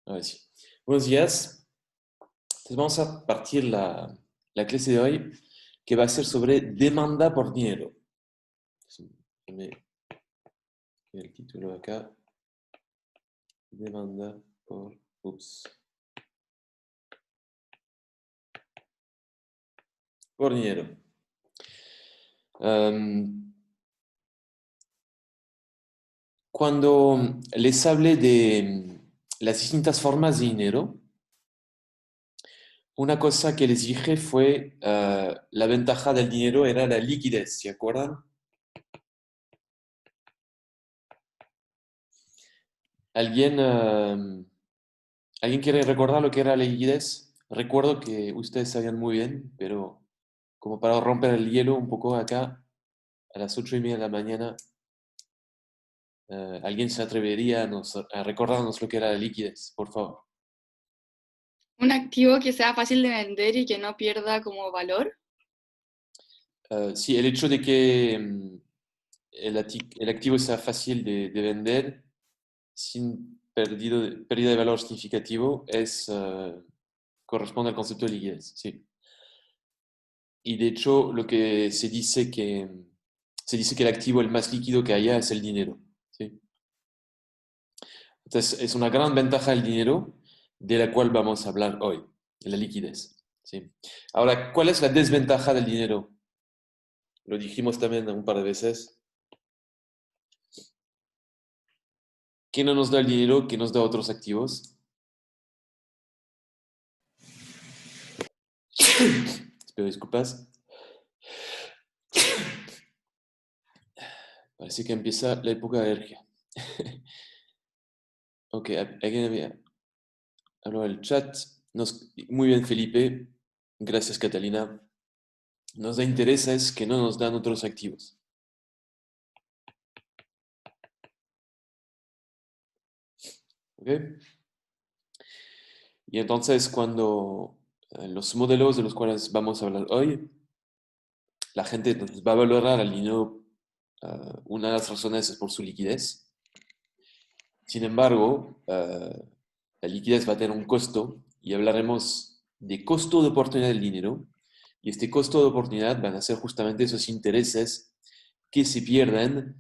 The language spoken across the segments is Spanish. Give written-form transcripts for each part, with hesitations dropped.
Ahora sí. Buenos días. Entonces vamos a partir la clase de hoy que va a ser sobre demanda por dinero. Déjame ver el título acá. Demanda por... Ups. Por dinero. Cuando les hablé de las distintas formas de dinero, una cosa que les dije fue la ventaja del dinero era la liquidez, ¿se acuerdan? ¿Alguien, ¿alguien quiere recordar lo que era la liquidez? Recuerdo que ustedes sabían muy bien, pero como para romper el hielo un poco acá, a las 8:30 de la mañana, ¿alguien se atrevería a recordarnos lo que era la liquidez, por favor? Un activo que sea fácil de vender y que no pierda como valor. Sí, el hecho de que el activo sea fácil de vender sin pérdida de valor significativo corresponde al concepto de liquidez, sí. Y de hecho, lo que se dice que el activo el más líquido que haya es el dinero, ¿sí? Entonces, es una gran ventaja del dinero de la cual vamos a hablar hoy, la liquidez, ¿sí? Ahora, ¿cuál es la desventaja del dinero? Lo dijimos también un par de veces. ¿Qué no nos da el dinero? ¿Qué nos da otros activos? Espero disculpas. Parece que empieza la época de alergia. Ok, alguien había hablado del chat. Muy bien, Felipe. Gracias, Catalina. Nos da intereses que no nos dan otros activos. ¿Ok? Y entonces, cuando los modelos de los cuales vamos a hablar hoy, la gente entonces va a valorar al dinero. Una de las razones es por su liquidez. Sin embargo, la liquidez va a tener un costo y hablaremos de costo de oportunidad del dinero. Y este costo de oportunidad van a ser justamente esos intereses que se pierden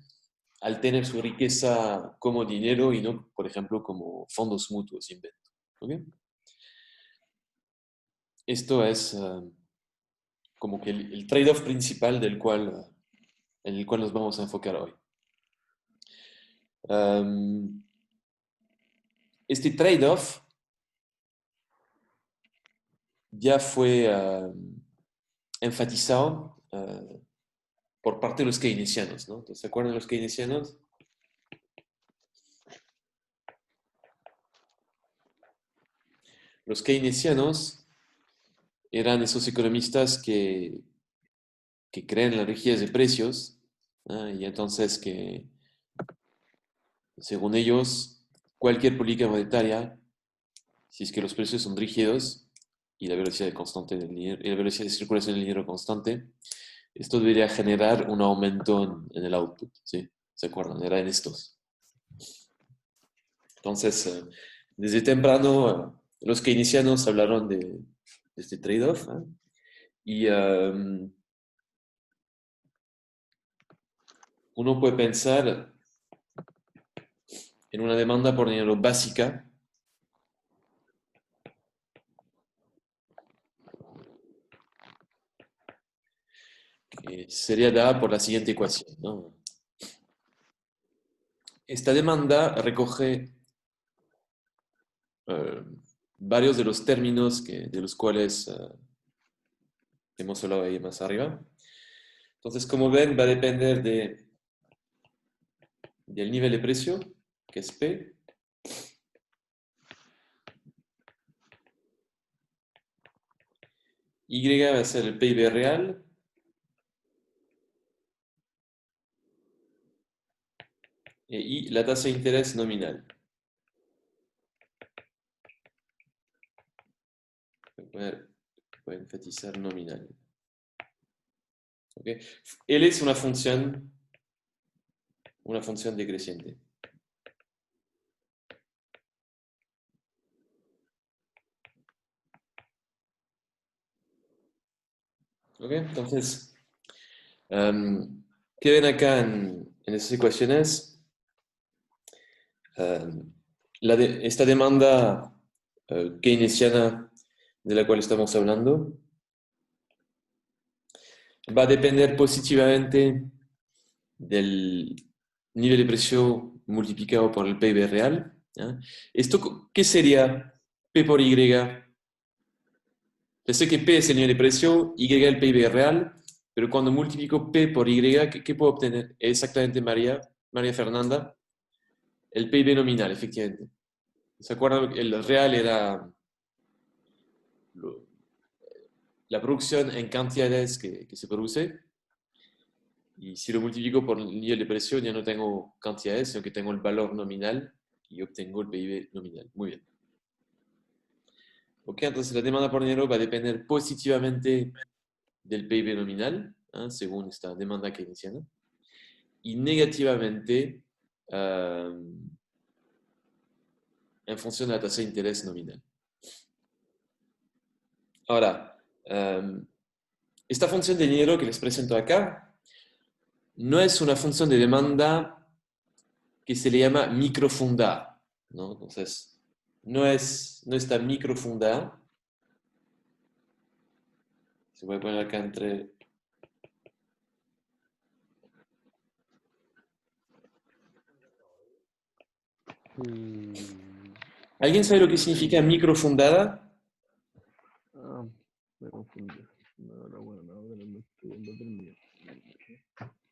al tener su riqueza como dinero y no, por ejemplo, como fondos mutuos, invento. ¿Ok? Esto es como que el trade-off principal en el cual nos vamos a enfocar hoy. Um, este trade-off ya fue enfatizado por parte de los keynesianos, ¿no? Entonces, ¿se acuerdan de los keynesianos? Los keynesianos eran esos economistas que creen en la rigidez de precios, ¿ah? Y entonces que, según ellos, cualquier política monetaria, si es que los precios son rígidos y la velocidad constante del dinero, y la velocidad de circulación del dinero constante, esto debería generar un aumento en el output, ¿sí? ¿Se acuerdan? Era en estos. Entonces, desde temprano, los keynesianos hablaron de este trade-off, ¿eh? Y uno puede pensar en una demanda por dinero básica que sería dada por la siguiente ecuación, ¿no? Esta demanda recoge eh, varios de los términos de los cuales hemos hablado ahí más arriba. Entonces, como ven, va a depender del nivel de precio, que es P. Y va a ser el PIB real. Y la tasa de interés nominal. Voy a enfatizar nominal. ¿Ok? L es una función decreciente. ¿Ok? Entonces, ¿qué ven acá en esas ecuaciones? Em, esta demanda keynesiana de la cual estamos hablando va a depender positivamente del nivel de precio multiplicado por el PIB real. ¿Ya? ¿Esto qué sería P por Y? Ya sé que P es el nivel de precio, Y el PIB real, pero cuando multiplico P por Y, ¿qué puedo obtener? Exactamente, María Fernanda, el PIB nominal, efectivamente. ¿Se acuerdan? El real era lo- la producción en cantidades que se produce, y si lo multiplico por el nivel de precio, ya no tengo cantidades, sino que tengo el valor nominal y obtengo el PIB nominal. Muy bien. Ok, entonces la demanda por dinero va a depender positivamente del PIB nominal, ¿ah? Según esta demanda keynesiana, y negativamente en función de la tasa de interés nominal. Ahora, esta función de dinero que les presento acá no es una función de demanda que se le llama microfundada, ¿no? Entonces, no está microfundada. Se puede poner acá entre... Mm, ¿Alguien sabe lo que significa microfundada? ah, me confundí. No, era bueno, no, pero me estoy viendo dormido.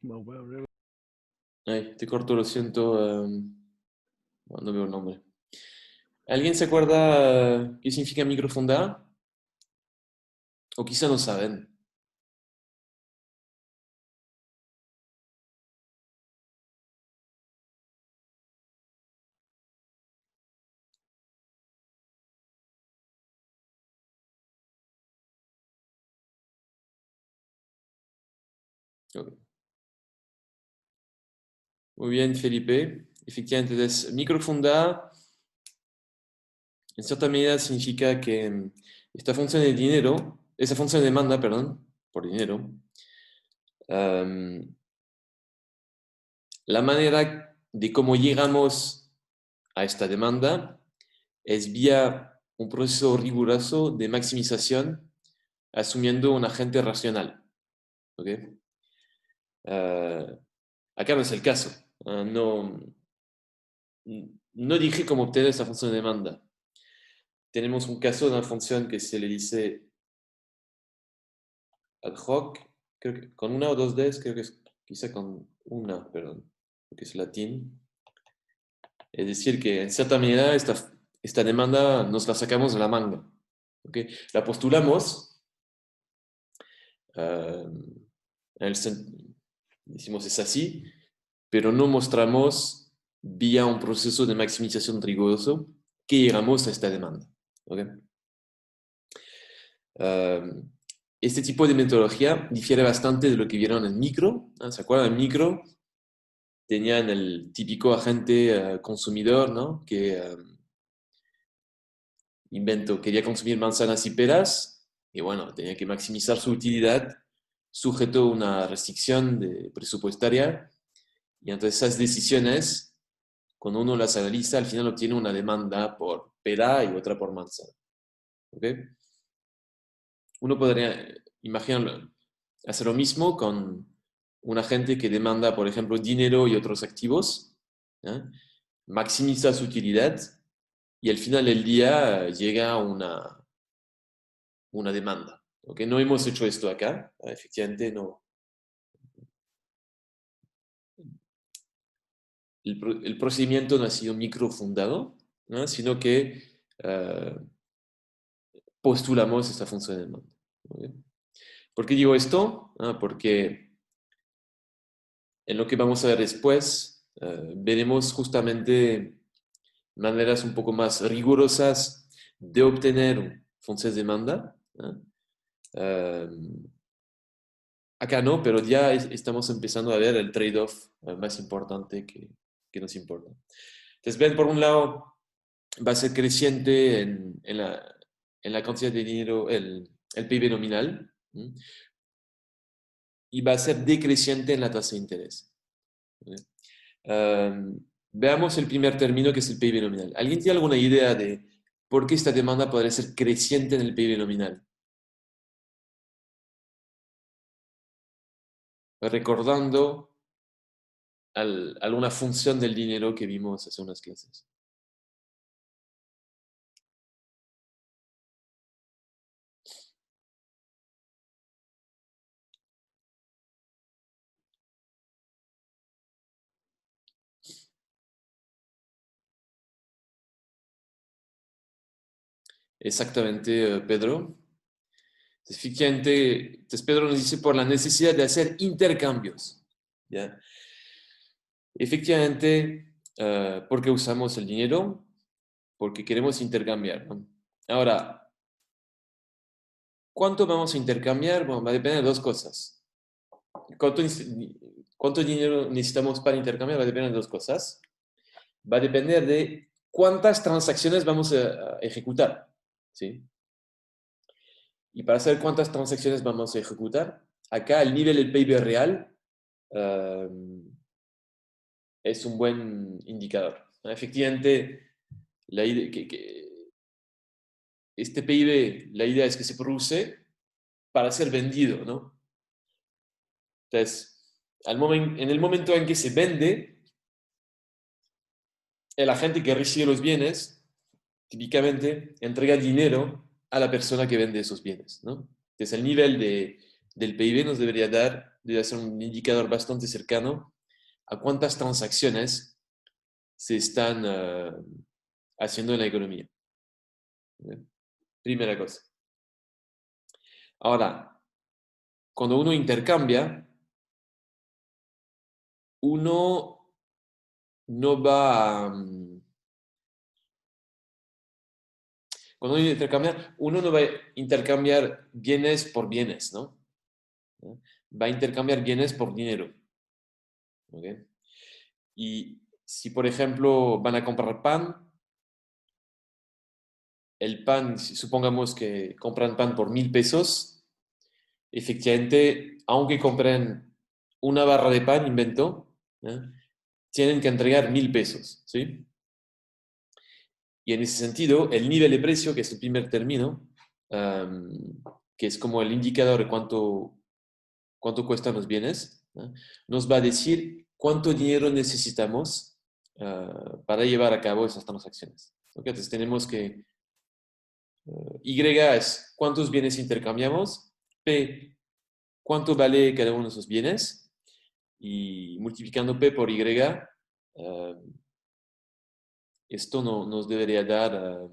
No voy a abrir. Ay, te corto, lo siento. No veo el nombre. ¿Alguien se acuerda qué significa microfundada? O quizá no saben. Ok. Muy bien, Felipe. Efectivamente, entonces, microfundada en cierta medida significa que esta función de dinero, esa función de demanda, perdón, por dinero, em, la manera de cómo llegamos a esta demanda es vía un proceso riguroso de maximización asumiendo un agente racional. ¿Ok? Eh, Acá no es el caso. No dije cómo obtener esta función de demanda. Tenemos un caso de una función que se le dice ad hoc, creo que con una o dos Ds, creo que es quizá con una, perdón, porque es latín. Es decir, que en cierta medida esta demanda nos la sacamos de la manga. ¿Ok? La postulamos, eh, decimos es así, pero no mostramos vía un proceso de maximización riguroso que llegamos a esta demanda. ¿Ok? Uh, este tipo de metodología difiere bastante de lo que vieron en micro, ¿no? ¿Se acuerdan? En micro tenían el típico agente consumidor, ¿no? Que quería consumir manzanas y peras, y bueno, tenía que maximizar su utilidad sujeto a una restricción presupuestaria, y entonces esas decisiones, cuando uno las analiza, al final obtiene una demanda por pera y otra por manzana. ¿Ok? Uno podría imaginar hacer lo mismo con un agente que demanda, por ejemplo, dinero y otros activos, ¿ya? Maximiza su utilidad y al final del día llega a una demanda. ¿Ok? No hemos hecho esto acá, efectivamente no. El procedimiento no ha sido microfundado, ¿no? Sino que postulamos esta función de demanda. ¿Ok? ¿Por qué digo esto? Porque en lo que vamos a ver después, veremos justamente maneras un poco más rigurosas de obtener funciones de demanda. Eh, Acá no, pero ya estamos empezando a ver el trade-off más importante que nos importa. Entonces, ven, por un lado, va a ser creciente en la cantidad de dinero, el PIB nominal. y va a ser decreciente en la tasa de interés. ¿Vale? Veamos el primer término, que es el PIB nominal. ¿Alguien tiene alguna idea de por qué esta demanda podría ser creciente en el PIB nominal? Recordando alguna función del dinero que vimos hace unas clases. Exactamente, Pedro. Efectivamente, entonces Pedro nos dice por la necesidad de hacer intercambios. ¿Ya? Efectivamente, ¿por qué usamos el dinero? Porque queremos intercambiar, ¿no? Ahora, ¿cuánto vamos a intercambiar? Bueno, va a depender de dos cosas. ¿Cuánto dinero necesitamos para intercambiar? Va a depender de dos cosas. Va a depender de cuántas transacciones vamos a ejecutar. ¿Sí? Y para saber cuántas transacciones vamos a ejecutar, acá el nivel del PIB real es un buen indicador. Efectivamente, este PIB, la idea es que se produce para ser vendido, ¿no? Entonces, en el momento en que se vende, el agente que recibe los bienes, típicamente, entrega dinero a la persona que vende esos bienes, ¿no? Entonces, el nivel del PIB nos debe ser un indicador bastante cercano a cuántas transacciones se están haciendo en la economía. ¿Bien? Primera cosa. Ahora, cuando uno intercambia, uno no va a... Cuando uno intercambia, uno no va a intercambiar bienes por bienes, ¿no? Va a intercambiar bienes por dinero. ¿Ok? Y si, por ejemplo, van a comprar pan, el pan, si supongamos que compran pan por 1.000 pesos, efectivamente, aunque compren una barra de pan, invento, ¿eh? Tienen que entregar 1.000 pesos, ¿sí? Y en ese sentido, el nivel de precio, que es el primer término, que es como el indicador de cuánto cuestan los bienes, ¿no? Nos va a decir cuánto dinero necesitamos para llevar a cabo esas transacciones. ¿Ok? Entonces tenemos que Y es cuántos bienes intercambiamos, P, cuánto vale cada uno de esos bienes, y multiplicando P por Y, esto nos debería dar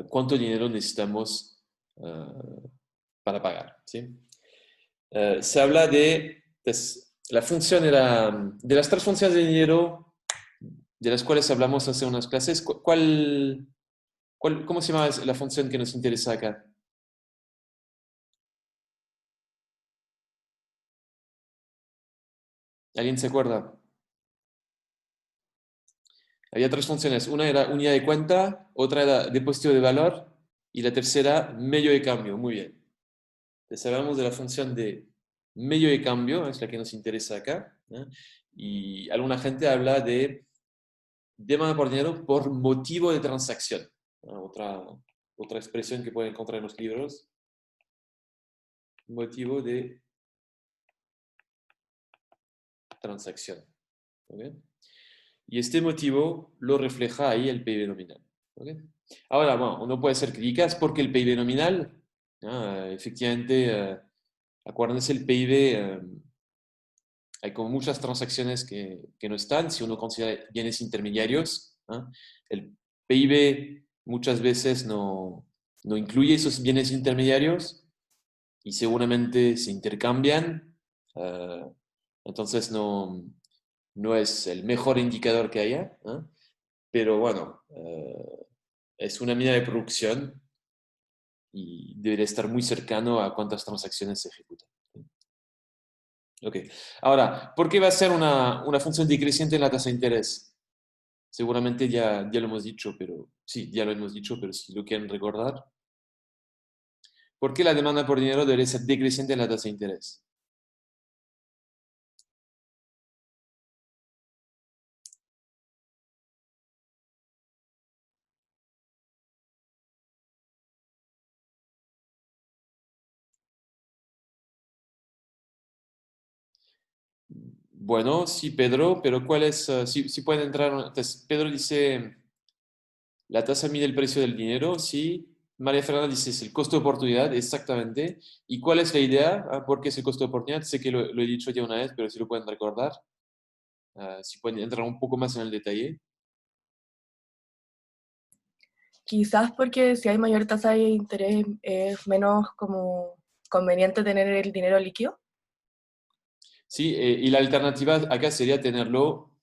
cuánto dinero necesitamos para pagar. ¿Sí? Se habla de la función de las tres funciones de dinero de las cuales hablamos hace unas clases. ¿Cómo se llama la función que nos interesa acá? ¿Alguien se acuerda? Había tres funciones. Una era unidad de cuenta, otra era depósito de valor y la tercera medio de cambio. Muy bien. Entonces hablamos de la función de medio de cambio, es la que nos interesa acá. ¿Eh? Y alguna gente habla de demanda por dinero por motivo de transacción. Otra expresión que pueden encontrar en los libros. Motivo de transacción. ¿Okay? Y este motivo lo refleja ahí el PIB nominal. ¿Okay? Ahora, bueno, uno puede hacer críticas porque el PIB nominal, efectivamente, acuérdense, el PIB, hay como muchas transacciones que no están, si uno considera bienes intermediarios, el PIB muchas veces no incluye esos bienes intermediarios y seguramente se intercambian, entonces no es el mejor indicador que haya, pero bueno, es una mina de producción y debería estar muy cercano a cuántas transacciones se ejecutan. Ok, ahora, ¿por qué va a ser una función decreciente en la tasa de interés? Seguramente ya lo hemos dicho, pero sí, ya lo hemos dicho, pero si lo quieren recordar. ¿Por qué la demanda por dinero debe ser decreciente en la tasa de interés? Bueno, sí, Pedro, pero ¿cuál es? Si pueden entrar. Entonces, Pedro dice, la tasa mide el precio del dinero, sí. María Fernanda dice, es el costo de oportunidad, exactamente. ¿Y cuál es la idea? ¿Por qué es el costo de oportunidad? Sé que lo he dicho ya una vez, pero si lo pueden recordar, si pueden entrar un poco más en el detalle. Quizás porque si hay mayor tasa de interés es menos como conveniente tener el dinero líquido. Sí, y la alternativa acá sería tenerlo.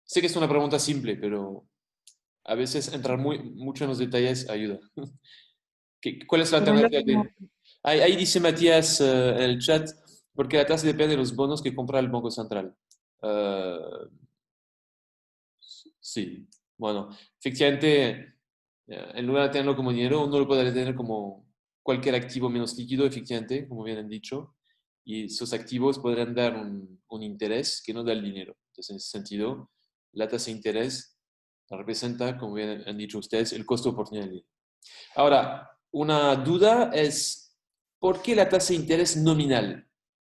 Sé que es una pregunta simple, pero a veces entrar mucho en los detalles ayuda. ¿Cuál es la Tenerlo alternativa? como, Ahí dice Matías en el chat, porque la tasa depende de los bonos que compra el Banco Central. Eh, sí, bueno, efectivamente, en lugar de tenerlo como dinero, uno lo puede tener como cualquier activo menos líquido, efectivamente, como bien han dicho, y esos activos podrían dar un interés que no da el dinero. Entonces, en ese sentido, la tasa de interés representa, como bien han dicho ustedes, el costo de oportunidad del dinero. Ahora, una duda es, ¿por qué la tasa de interés nominal?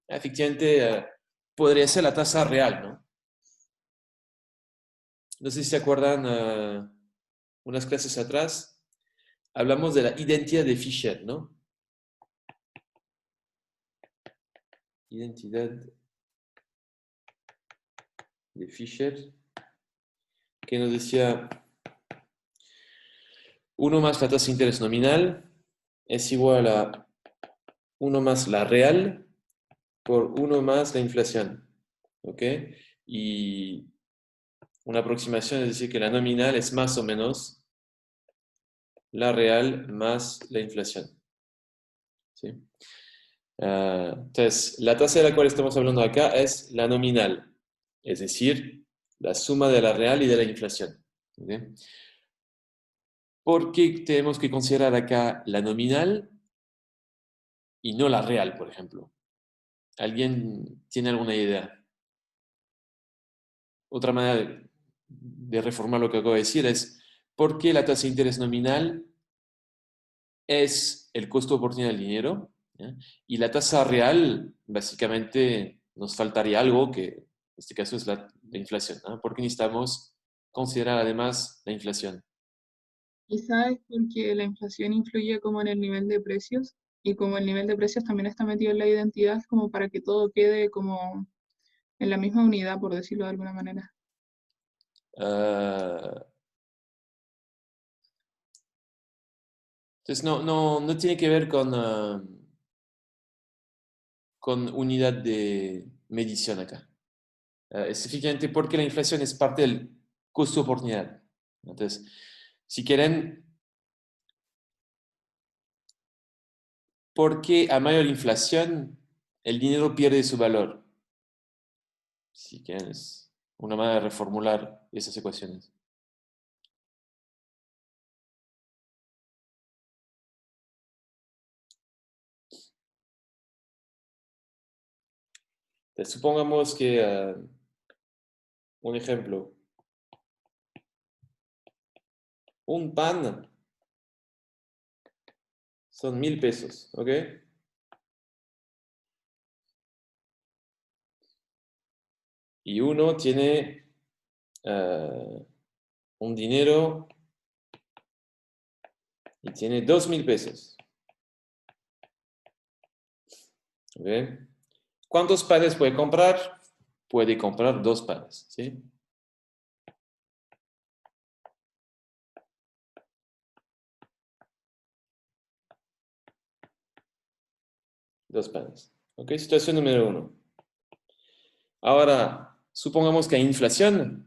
Efectivamente, podría ser la tasa real, ¿no? No sé si se acuerdan, unas clases atrás, hablamos de la identidad de Fisher, ¿no? Identidad de Fisher, que nos decía, uno más la tasa de interés nominal es igual a uno más la real por uno más la inflación, ¿ok? Y una aproximación es decir que la nominal es más o menos la real más la inflación, ¿sí? Entonces, la tasa de la cual estamos hablando acá es la nominal, es decir, la suma de la real y de la inflación, ¿ok? ¿Por qué tenemos que considerar acá la nominal y no la real, por ejemplo? ¿Alguien tiene alguna idea? Otra manera de reformar lo que acabo de decir es, ¿por qué la tasa de interés nominal es el costo de oportunidad del dinero? ¿Ya? Y la tasa real, básicamente, nos faltaría algo que en este caso es la inflación, ¿no? ¿Por qué necesitamos considerar además la inflación? Quizás es porque la inflación influye como en el nivel de precios y como el nivel de precios también está metido en la identidad como para que todo quede como en la misma unidad, por decirlo de alguna manera. Ah, entonces, no tiene que ver con unidad de medición acá. Específicamente porque la inflación es parte del costo de oportunidad. Entonces, si quieren, porque a mayor inflación, el dinero pierde su valor. Si quieren, es una manera de reformular esas ecuaciones. Entonces, supongamos que, un ejemplo, un pan son 1.000 pesos, ¿ok? Y uno tiene un dinero y tiene 2.000 pesos, ¿ok? ¿Cuántos panes puede comprar? Puede comprar 2 panes, ¿sí? Dos panes. ¿Ok? Situación número uno. Ahora, supongamos que hay inflación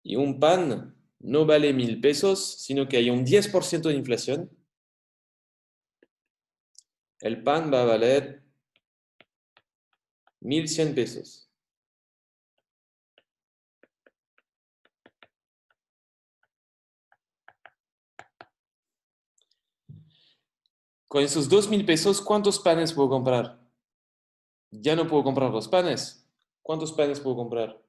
y un pan no vale 1.000 pesos, sino que hay un 10% de inflación. El pan va a valer 1.100 pesos. con esos 2.000 pesos, ¿cuántos panes puedo comprar? Ya no puedo comprar los panes. ¿Cuántos panes puedo comprar?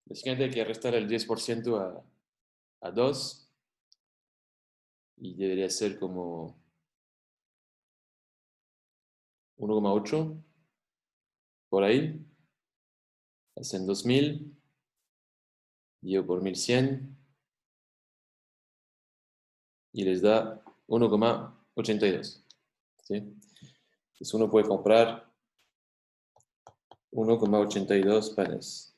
Básicamente hay que restar el 10% a 2 y debería ser como 1,8 por ahí. Hacen 2.000, dividido por 1.100 y les da 1,82. ¿Sí? Entonces uno puede comprar 1,82 panes.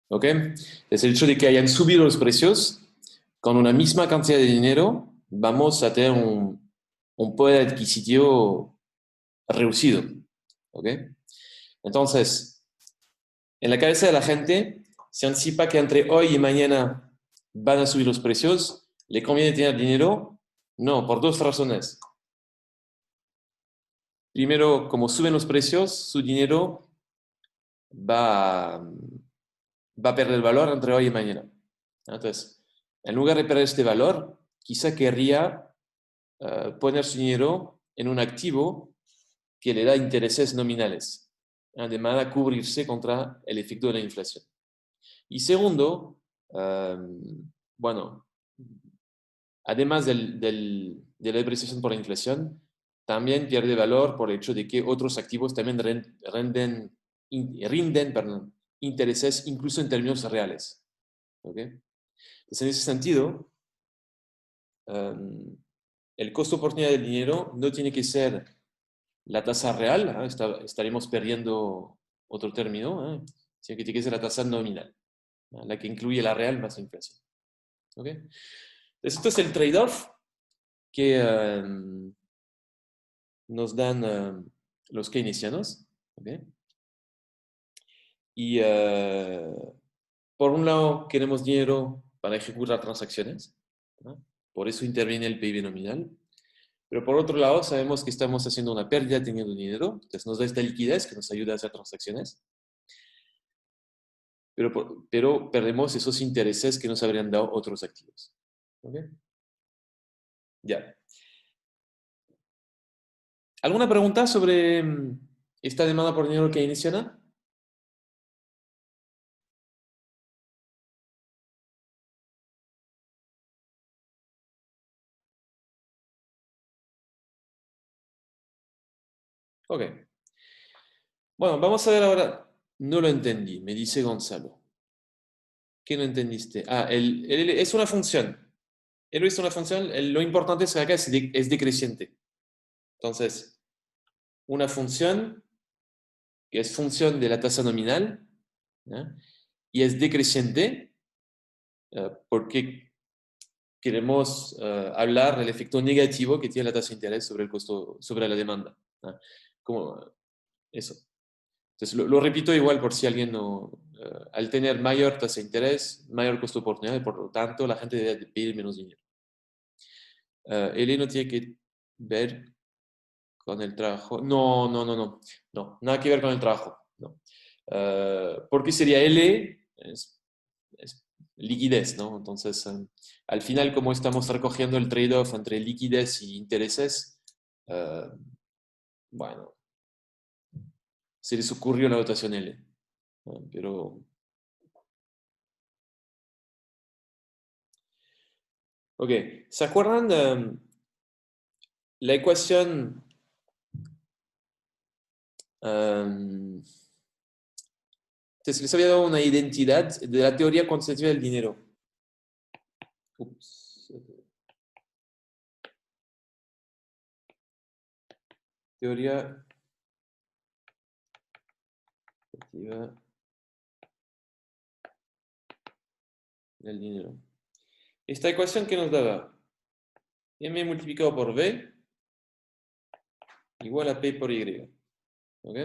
¿Ok? Es el hecho de que hayan subido los precios, con una misma cantidad de dinero, vamos a tener un poder adquisitivo reducido. ¿Ok? Entonces, en la cabeza de la gente se anticipa que entre hoy y mañana van a subir los precios. ¿Le conviene tener dinero? No, por dos razones. Primero, como suben los precios, su dinero va a perder valor entre hoy y mañana. Entonces, en lugar de perder este valor, quizá querría poner su dinero en un activo que le da intereses nominales, de manera a cubrirse contra el efecto de la inflación. Y segundo, bueno, además de la depreciación por la inflación, también pierde valor por el hecho de que otros activos también rinden intereses incluso en términos reales. ¿Ok? Entonces, en ese sentido, el costo de oportunidad del dinero no tiene que ser la tasa real, estaremos perdiendo otro término, sino que tiene que ser la tasa nominal, la que incluye la real más la inflación. ¿Ok? Entonces, esto es el trade-off que nos dan los keynesianos. ¿Ok? Y por un lado, queremos dinero para ejecutar transacciones, ¿no? Por eso interviene el PIB nominal. Pero por otro lado, sabemos que estamos haciendo una pérdida teniendo dinero, entonces nos da esta liquidez que nos ayuda a hacer transacciones. Pero perdemos esos intereses que nos habrían dado otros activos. ¿Ok? Ya. ¿Alguna pregunta sobre esta demanda por dinero keynesiana? Ok. Bueno, vamos a ver ahora. No lo entendí, me dice Gonzalo. ¿Qué no entendiste? Ah, es una función. Él es una función, lo importante es que acá es decreciente. Entonces, una función que es función de la tasa nominal, ¿ya? Y es decreciente porque queremos hablar del efecto negativo que tiene la tasa de interés sobre el costo, sobre la demanda. ¿Ya? Como eso. Entonces, lo repito igual por si alguien no... al tener mayor tasa de interés, mayor costo de oportunidad, y por lo tanto la gente debe pedir menos dinero. Él no tiene que ver con el trabajo. No, nada que ver con el trabajo. No. Porque sería L, es liquidez, ¿no? Entonces, al final, como estamos recogiendo el trade-off entre liquidez y intereses, bueno, se les ocurrió la dotación L. Pero... Ok, ¿se acuerdan de la ecuación? Entonces, les había dado una identidad de la teoría cuantitativa del dinero. Ups. Teoría cuantitativa del dinero. Esta ecuación que nos daba m multiplicado por b igual a p por y. ¿Ok?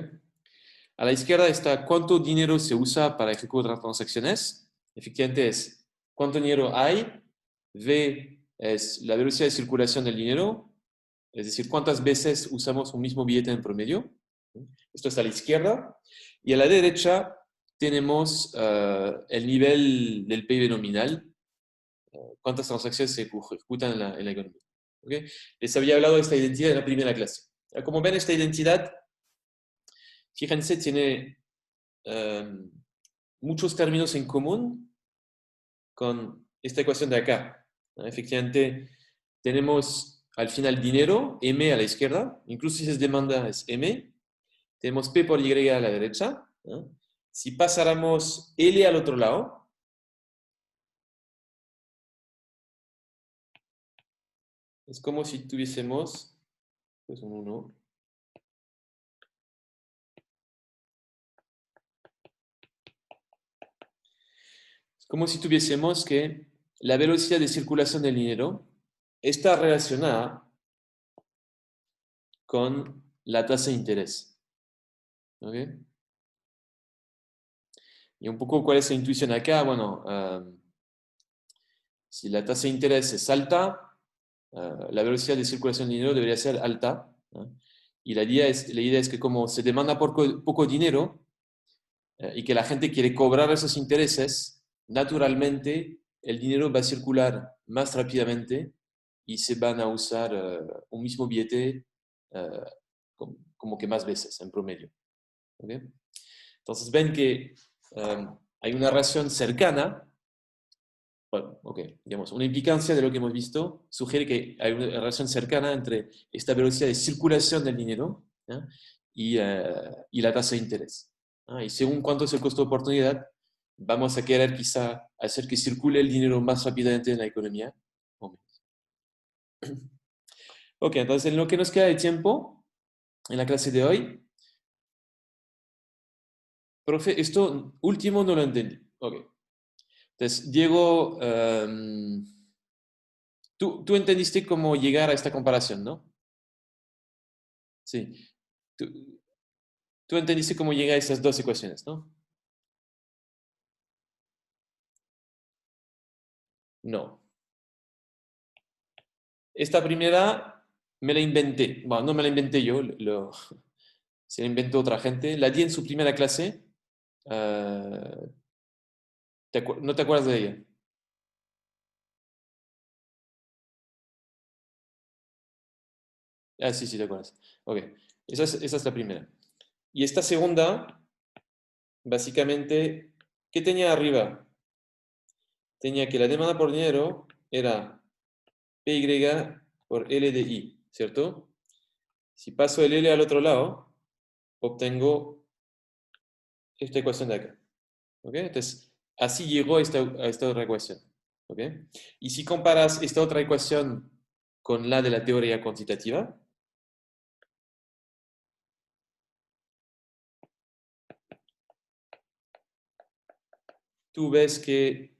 A la izquierda está cuánto dinero se usa para ejecutar transacciones. Efectivamente es cuánto dinero hay V es la velocidad de circulación del dinero, es decir, cuántas veces usamos un mismo billete en promedio. Esto es a la izquierda. Y a la derecha tenemos el nivel del PIB nominal, cuántas transacciones se ejecutan en la economía. ¿Okay? Les había hablado de esta identidad en la primera clase. Como ven, esta identidad, fíjense, tiene muchos términos en común con esta ecuación de acá. Efectivamente, tenemos al final dinero, M a la izquierda, incluso si es demanda es M. Tenemos P por Y a la derecha. Si pasáramos L al otro lado, es como si tuviésemos, pues un 1. Es como si tuviésemos que la velocidad de circulación del dinero está relacionada con la tasa de interés. ¿Ok? Y un poco cuál es la intuición acá. Bueno, si la tasa de interés es alta, la velocidad de circulación del dinero debería ser alta. Y la idea es que como se demanda poco dinero y que la gente quiere cobrar esos intereses, naturalmente el dinero va a circular más rápidamente y se van a usar un mismo billete como que más veces en promedio. ¿Okay? Entonces ven que hay una relación cercana. Bueno, digamos, una implicancia de lo que hemos visto sugiere que hay una relación cercana entre esta velocidad de circulación del dinero y la tasa de interés. Y según cuánto es el costo de oportunidad, vamos a querer quizá hacer que circule el dinero más rápidamente en la economía o menos. Ok, entonces en lo que nos queda de tiempo en la clase de hoy, profe, esto último no lo entendí. Ok. Entonces, Diego, tú entendiste cómo llegar a esta comparación, ¿no? Sí. Tú entendiste cómo llegar a estas dos ecuaciones, ¿no? No. Esta primera me la inventé. Bueno, no me la inventé yo, se la inventó otra gente. La di en su primera clase. ah, ¿No te acuerdas de ella? Ah, sí, sí, te acuerdas. Ok. Esa es la primera. Y esta segunda, básicamente, ¿qué tenía arriba? Tenía que la demanda por dinero era PY por L de I, ¿cierto? Si paso el L al otro lado, obtengo esta ecuación de acá. ¿Ok? Entonces, así llegó a esta otra ecuación. ¿Ok? Y si comparas esta otra ecuación con la de la teoría cuantitativa, tú ves que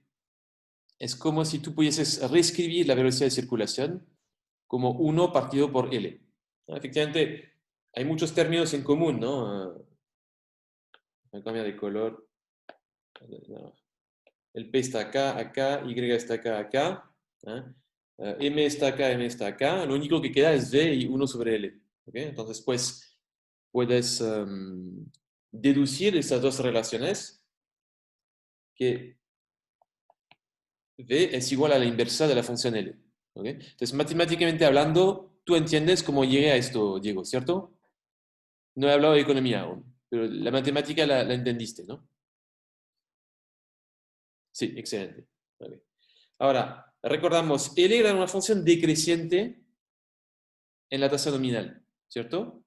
es como si tú pudieses reescribir la velocidad de circulación como 1 partido por L. Efectivamente, hay muchos términos en común, ¿no? Me cambia de color. El P está acá, acá, Y está acá, acá. M está acá, M está acá. Lo único que queda es V y 1 sobre L. ¿Okay? Entonces, pues, puedes deducir estas dos relaciones que V es igual a la inversa de la función L. ¿Okay? Entonces, matemáticamente hablando, tú entiendes cómo llegué a esto, Diego, ¿cierto? No he hablado de economía aún, pero la matemática la entendiste, ¿no? Sí, excelente. Okay. Ahora, recordamos, L era una función decreciente en la tasa nominal, ¿cierto?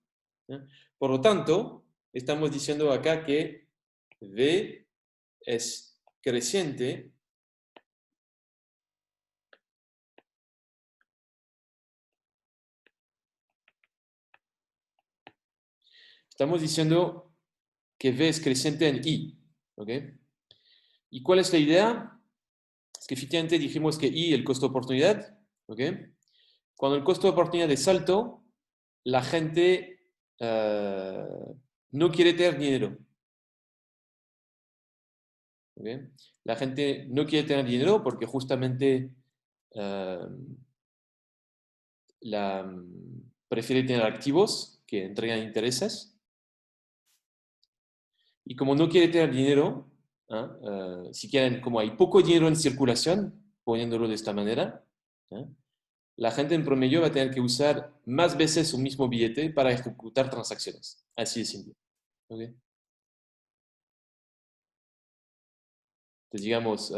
Por lo tanto, estamos diciendo acá que V es creciente estamos diciendo que V es creciente en I. ¿Ok? ¿Y cuál es la idea? Es que efectivamente dijimos que I, el costo de oportunidad. ¿Ok? Cuando el costo de oportunidad es alto, la gente no quiere tener dinero. ¿Ok? La gente no quiere tener dinero porque justamente prefiere tener activos que entregan intereses. Y como no quiere tener dinero, si quieren, como hay poco dinero en circulación, poniéndolo de esta manera, la gente en promedio va a tener que usar más veces un mismo billete para ejecutar transacciones. Así de simple. ¿Okay? Entonces, digamos,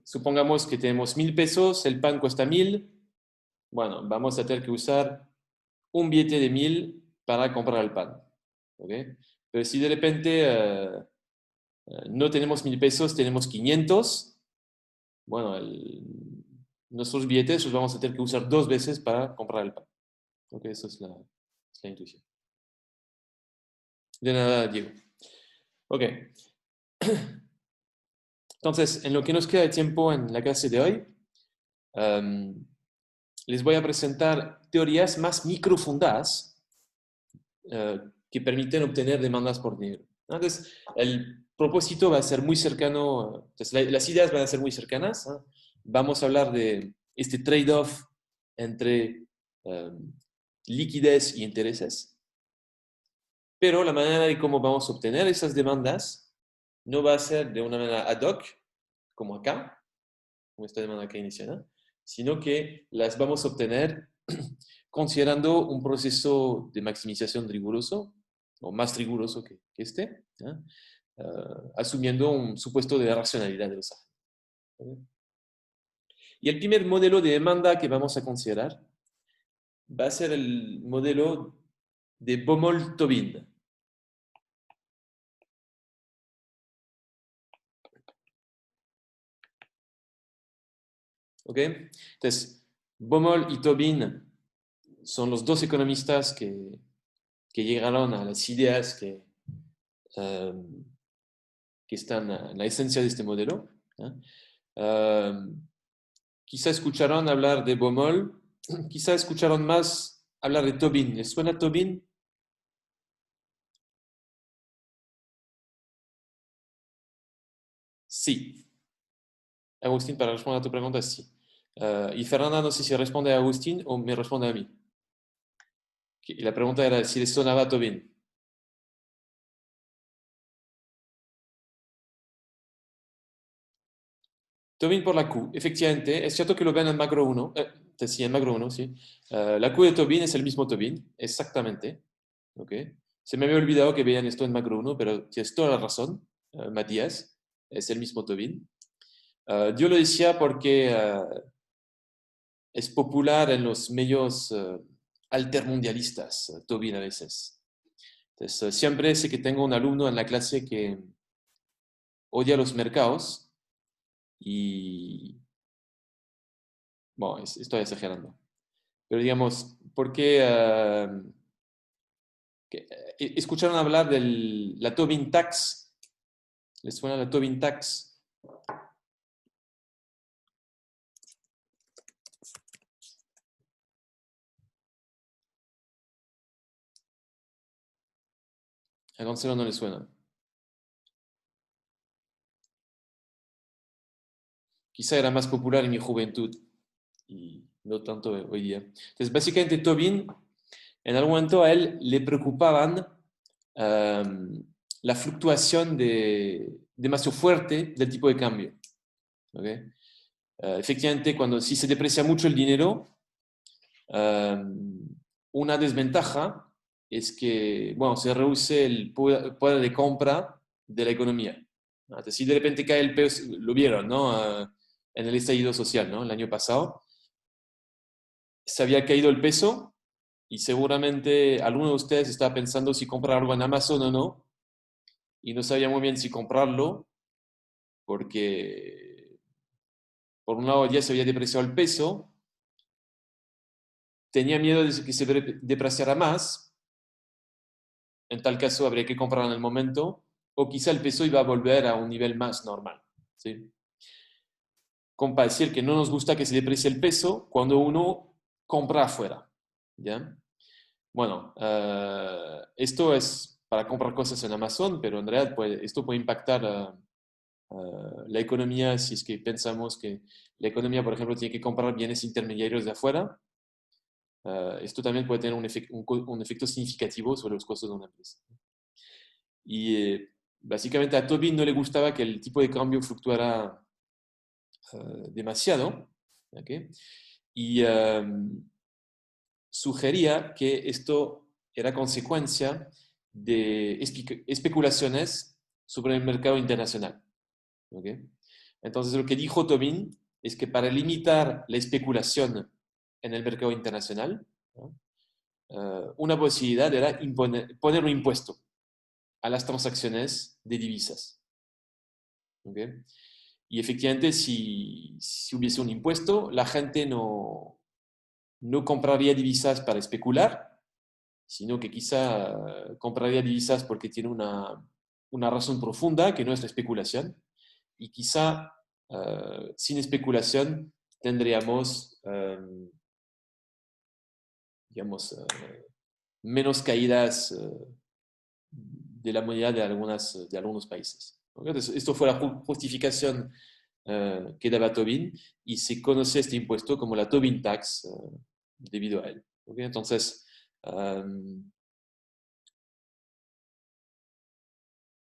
supongamos que tenemos 1.000 pesos, el pan cuesta 1.000. Bueno, vamos a tener que usar un billete de 1.000 para comprar el pan. ¿Okay? Pero si de repente no tenemos 1.000 pesos, tenemos 500, bueno, nuestros billetes los vamos a tener que usar 2 veces para comprar el pan. ¿Okay? Eso es la intuición. De nada, Diego. Ok. Entonces, en lo que nos queda de tiempo en la clase de hoy, les voy a presentar teorías más microfundadas que permiten obtener demandas por dinero. Entonces, el propósito va a ser muy cercano, entonces, las ideas van a ser muy cercanas. Vamos a hablar de este trade-off entre liquidez y intereses, pero la manera de cómo vamos a obtener esas demandas no va a ser de una manera ad hoc, como acá, como esta demanda acá inicial, sino que las vamos a obtener considerando un proceso de maximización riguroso, o más riguroso que este, asumiendo un supuesto de racionalidad de los agentes. Y el primer modelo de demanda que vamos a considerar va a ser el modelo de Baumol-Tobin. ¿Ok? Entonces, Baumol y Tobin son los dos economistas que llegaron a las ideas que están en la esencia de este modelo. Quizá escucharon hablar de Baumol, quizá escucharon más hablar de Tobin. ¿Les suena Tobin? Sí. Agustín, para responder a tu pregunta, sí. Y Fernanda, no sé si responde a Agustín o me responde a mí. Y la pregunta era si les sonaba Tobin. Tobin por la Q. Efectivamente, es cierto que lo ven en macro 1. Sí, en macro 1, sí. La Q de Tobin es el mismo Tobin, exactamente. ¿Okay? Se me había olvidado que veían esto en macro 1, pero tienes toda la razón, Matías. Es el mismo Tobin. Yo lo decía porque es popular en los medios altermundialistas, Tobin a veces. Entonces, siempre sé que tengo un alumno en la clase que odia los mercados y... Bueno, estoy exagerando. Pero digamos, ¿por qué escucharon hablar de la Tobin Tax? ¿Les suena la Tobin Tax? A Gonzalo no le suena. Quizá era más popular en mi juventud y no tanto hoy día. Entonces, básicamente Tobin, en algún momento a él le preocupaban la fluctuación demasiado fuerte del tipo de cambio. ¿Okay? Efectivamente, si se deprecia mucho el dinero, una desventaja es que, bueno, se reduce el poder de compra de la economía. Entonces, si de repente cae el peso, lo vieron, ¿no? En el estallido social, ¿no? El año pasado, se había caído el peso y seguramente alguno de ustedes estaba pensando si comprar algo en Amazon o no, y no sabía muy bien si comprarlo, porque por un lado ya se había depreciado el peso, tenía miedo de que se depreciara más, en tal caso habría que comprar en el momento, o quizá el peso iba a volver a un nivel más normal. ¿Sí? Como para decir que no nos gusta que se deprecie el peso cuando uno compra afuera. ¿Ya? Bueno, esto es para comprar cosas en Amazon, pero en realidad esto puede impactar la economía, si es que pensamos que la economía, por ejemplo, tiene que comprar bienes intermediarios de afuera, esto también puede tener un efecto significativo sobre los costos de una empresa. Y básicamente a Tobin no le gustaba que el tipo de cambio fluctuara demasiado, ¿okay? Y sugería que esto era consecuencia de especulaciones sobre el mercado internacional. ¿Okay? Entonces lo que dijo Tobin es que para limitar la especulación en el mercado internacional, ¿no? Una posibilidad era poner un impuesto a las transacciones de divisas. ¿Okay? Y efectivamente, si hubiese un impuesto, la gente no compraría divisas para especular, sino que quizá compraría divisas porque tiene una razón profunda que no es la especulación. Y quizá sin especulación tendríamos, digamos, menos caídas de la moneda de algunos países. Entonces, esto fue la justificación que daba Tobin y se conoce este impuesto como la Tobin Tax debido a él. ¿Okay? Entonces,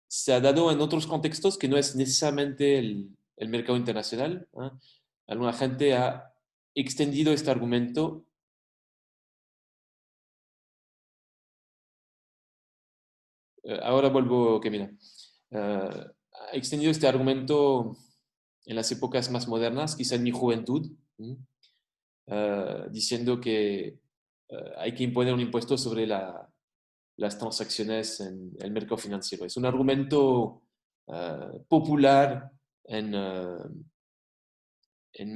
se ha dado en otros contextos que no es necesariamente el mercado internacional. Alguna gente ha extendido este argumento ahora vuelvo, Camila. Ha extendido este argumento en las épocas más modernas, quizá en mi juventud, diciendo que hay que imponer un impuesto sobre las transacciones en el mercado financiero. Es un argumento popular en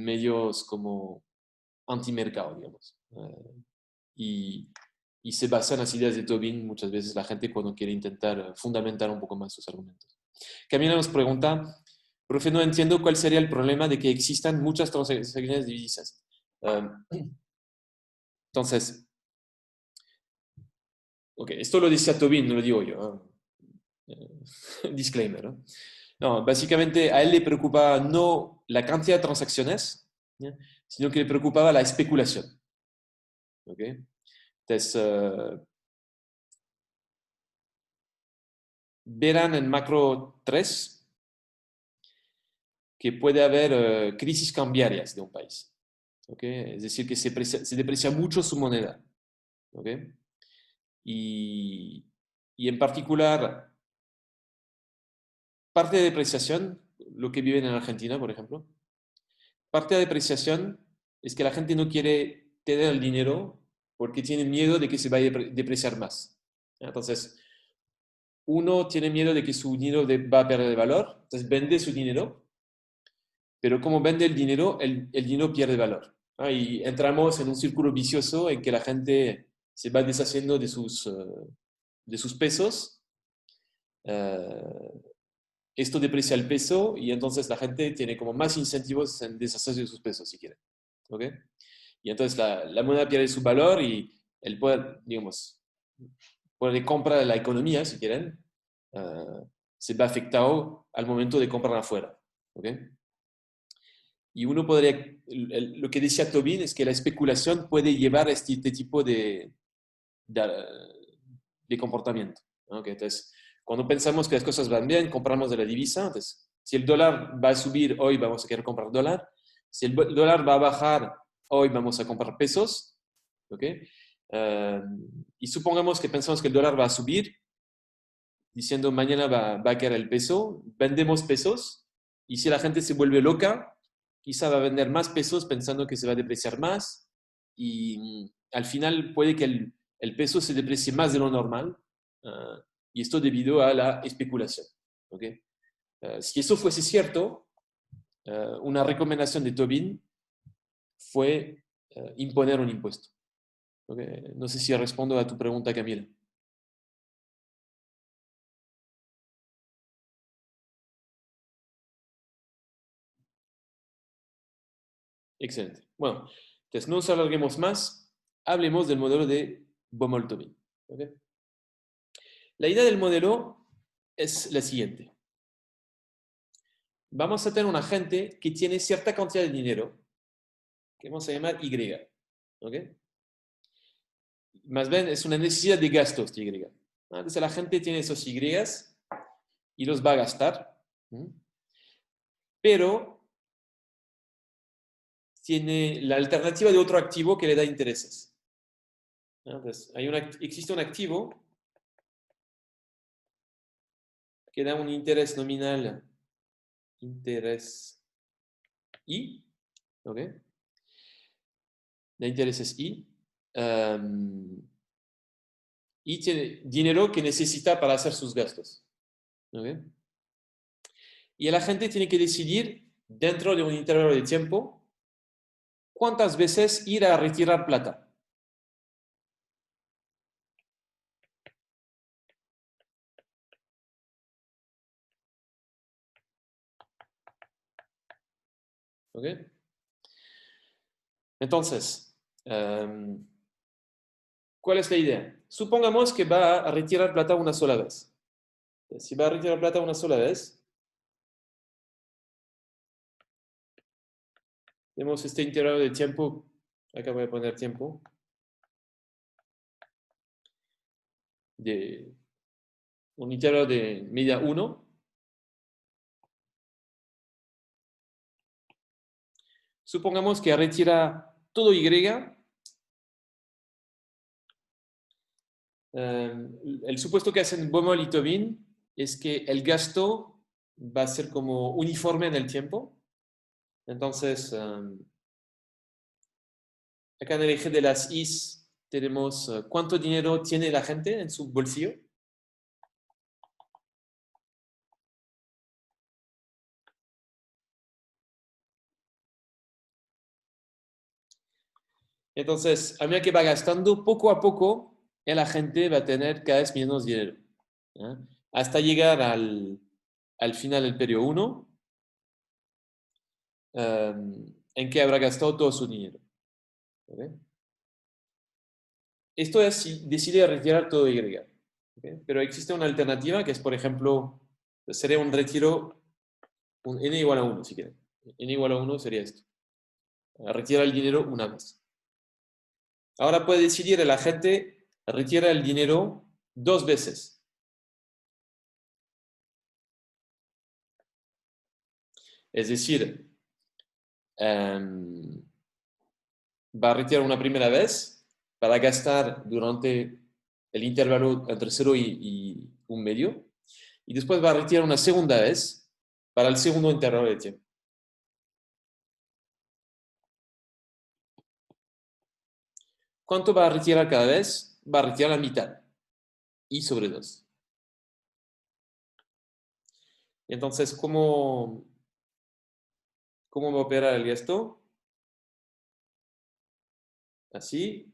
medios como antimercado, digamos. Y se basa en las ideas de Tobin muchas veces la gente cuando quiere intentar fundamentar un poco más sus argumentos. Camila nos pregunta, profe, no entiendo cuál sería el problema de que existan muchas transacciones de divisas. Entonces, ok, esto lo dice Tobin, no lo digo yo. Disclaimer. No, básicamente a él le preocupaba no la cantidad de transacciones, ¿ya? Sino que le preocupaba la especulación. ¿Okay? Entonces, verán en macro 3 que puede haber crisis cambiarias de un país. ¿Okay? Es decir, que se deprecia mucho su moneda. ¿Okay? Y en particular, parte de depreciación, lo que viven en Argentina, por ejemplo, parte de depreciación es que la gente no quiere tener el dinero porque tiene miedo de que se vaya a depreciar más. Entonces, uno tiene miedo de que su dinero va a perder valor, entonces vende su dinero, pero como vende el dinero, el dinero pierde valor. Y entramos en un círculo vicioso en que la gente se va deshaciendo de sus pesos. Esto deprecia el peso y entonces la gente tiene como más incentivos en deshacerse de sus pesos, si quieren. ¿Okay? Y entonces la moneda pierde su valor y el poder, digamos, poder de compra de la economía, si quieren, se ve afectado al momento de comprar afuera. ¿Okay? Y uno podría, lo que decía Tobin es que la especulación puede llevar a este tipo de comportamiento. ¿Okay? Entonces, cuando pensamos que las cosas van bien, compramos de la divisa. Entonces, si el dólar va a subir, hoy vamos a querer comprar dólar. Si el dólar va a bajar, hoy vamos a comprar pesos. ¿Okay? Y supongamos que pensamos que el dólar va a subir, diciendo mañana va a caer el peso, vendemos pesos, y si la gente se vuelve loca, quizá va a vender más pesos pensando que se va a depreciar más, y al final puede que el peso se deprecie más de lo normal, y esto debido a la especulación. ¿Okay? Si eso fuese cierto, una recomendación de Tobin fue imponer un impuesto. ¿Okay? No sé si respondo a tu pregunta, Camila. Excelente. Bueno, entonces no nos alarguemos más. Hablemos del modelo de Baumol-Tobin. ¿Okay? La idea del modelo es la siguiente. vamos a tener una gente que tiene cierta cantidad de dinero, que vamos a llamar Y. ¿Ok? Más bien es una necesidad de gastos de Y. Entonces la gente tiene esos Y y los va a gastar. Pero tiene la alternativa de otro activo que le da intereses. Entonces, existe un activo que da un interés nominal, interés I, ¿ok? Da intereses I, y tiene dinero que necesita para hacer sus gastos. ¿Ok? Y la gente tiene que decidir, dentro de un intervalo de tiempo, cuántas veces ir a retirar plata. ¿Ok? Entonces, ¿cuál es la idea? Supongamos que va a retirar plata una sola vez. Si va a retirar plata una sola vez, tenemos este intervalo de tiempo, acá voy a poner tiempo, de un intervalo de medida 1. Supongamos que retira todo Y. El supuesto que hacen Baumol y Tobin es que el gasto va a ser como uniforme en el tiempo. Entonces, acá en el eje de las Is tenemos cuánto dinero tiene la gente en su bolsillo. Entonces, a medida que va gastando, poco a poco, la gente va a tener cada vez menos dinero. Hasta llegar al final del periodo 1, en que habrá gastado todo su dinero. ¿Okay? Esto es si decide retirar todo Y. ¿Okay? Pero existe una alternativa que es, por ejemplo, sería un retiro, un n igual a 1, si quieren. N igual a 1 sería esto. Retira el dinero una vez. Ahora puede decidir el agente retira el dinero 2 veces. Es decir, va a retirar una primera vez para gastar durante el intervalo entre 0 y 1 medio. Y después va a retirar una segunda vez para el segundo intervalo de tiempo. ¿Cuánto va a retirar cada vez? Va a retirar la mitad. I sobre 2. Entonces, ¿cómo va a operar el gasto? Así.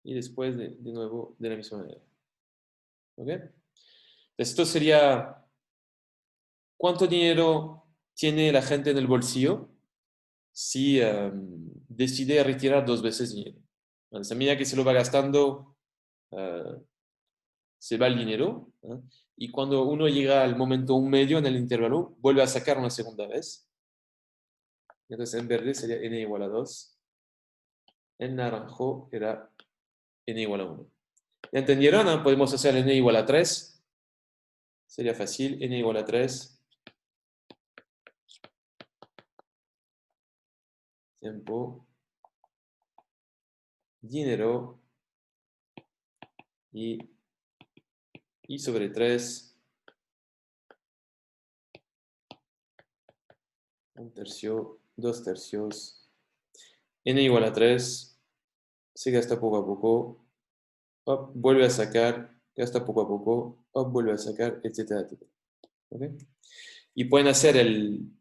Y después de nuevo de la misma manera. ¿Ok? Esto sería cuánto dinero tiene la gente en el bolsillo si decide retirar 2 veces dinero. Entonces, a medida que se lo va gastando, se va el dinero. Y cuando uno llega al momento 1 medio en el intervalo, vuelve a sacar una segunda vez. Entonces en verde sería n igual a 2. En naranjo era n igual a 1. ¿Ya entendieron? Podemos hacer n igual a 3. Sería fácil. N igual a 3. Tiempo. Dinero. Y sobre 3. 1 tercio. 2 tercios. N igual a 3. Se gasta poco a poco. Vuelve a sacar. Gasta poco a poco. Vuelve a sacar, etcétera, etcétera. ¿Okay? Y pueden hacer el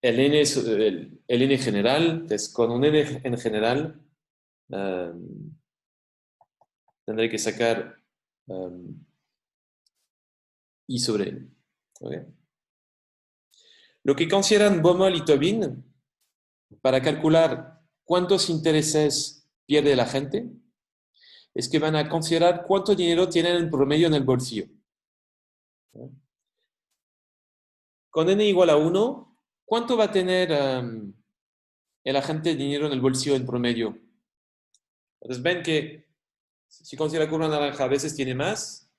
n general. Entonces, con un n en general, tendré que sacar i sobre n. ¿Okay? Lo que consideran Baumol y Tobin para calcular cuántos intereses pierde la gente es que van a considerar cuánto dinero tienen en promedio en el bolsillo. con n igual a 1, ¿cuánto va a tener el agente de dinero en el bolsillo en promedio? Entonces ven que si considera la curva naranja a veces tiene más.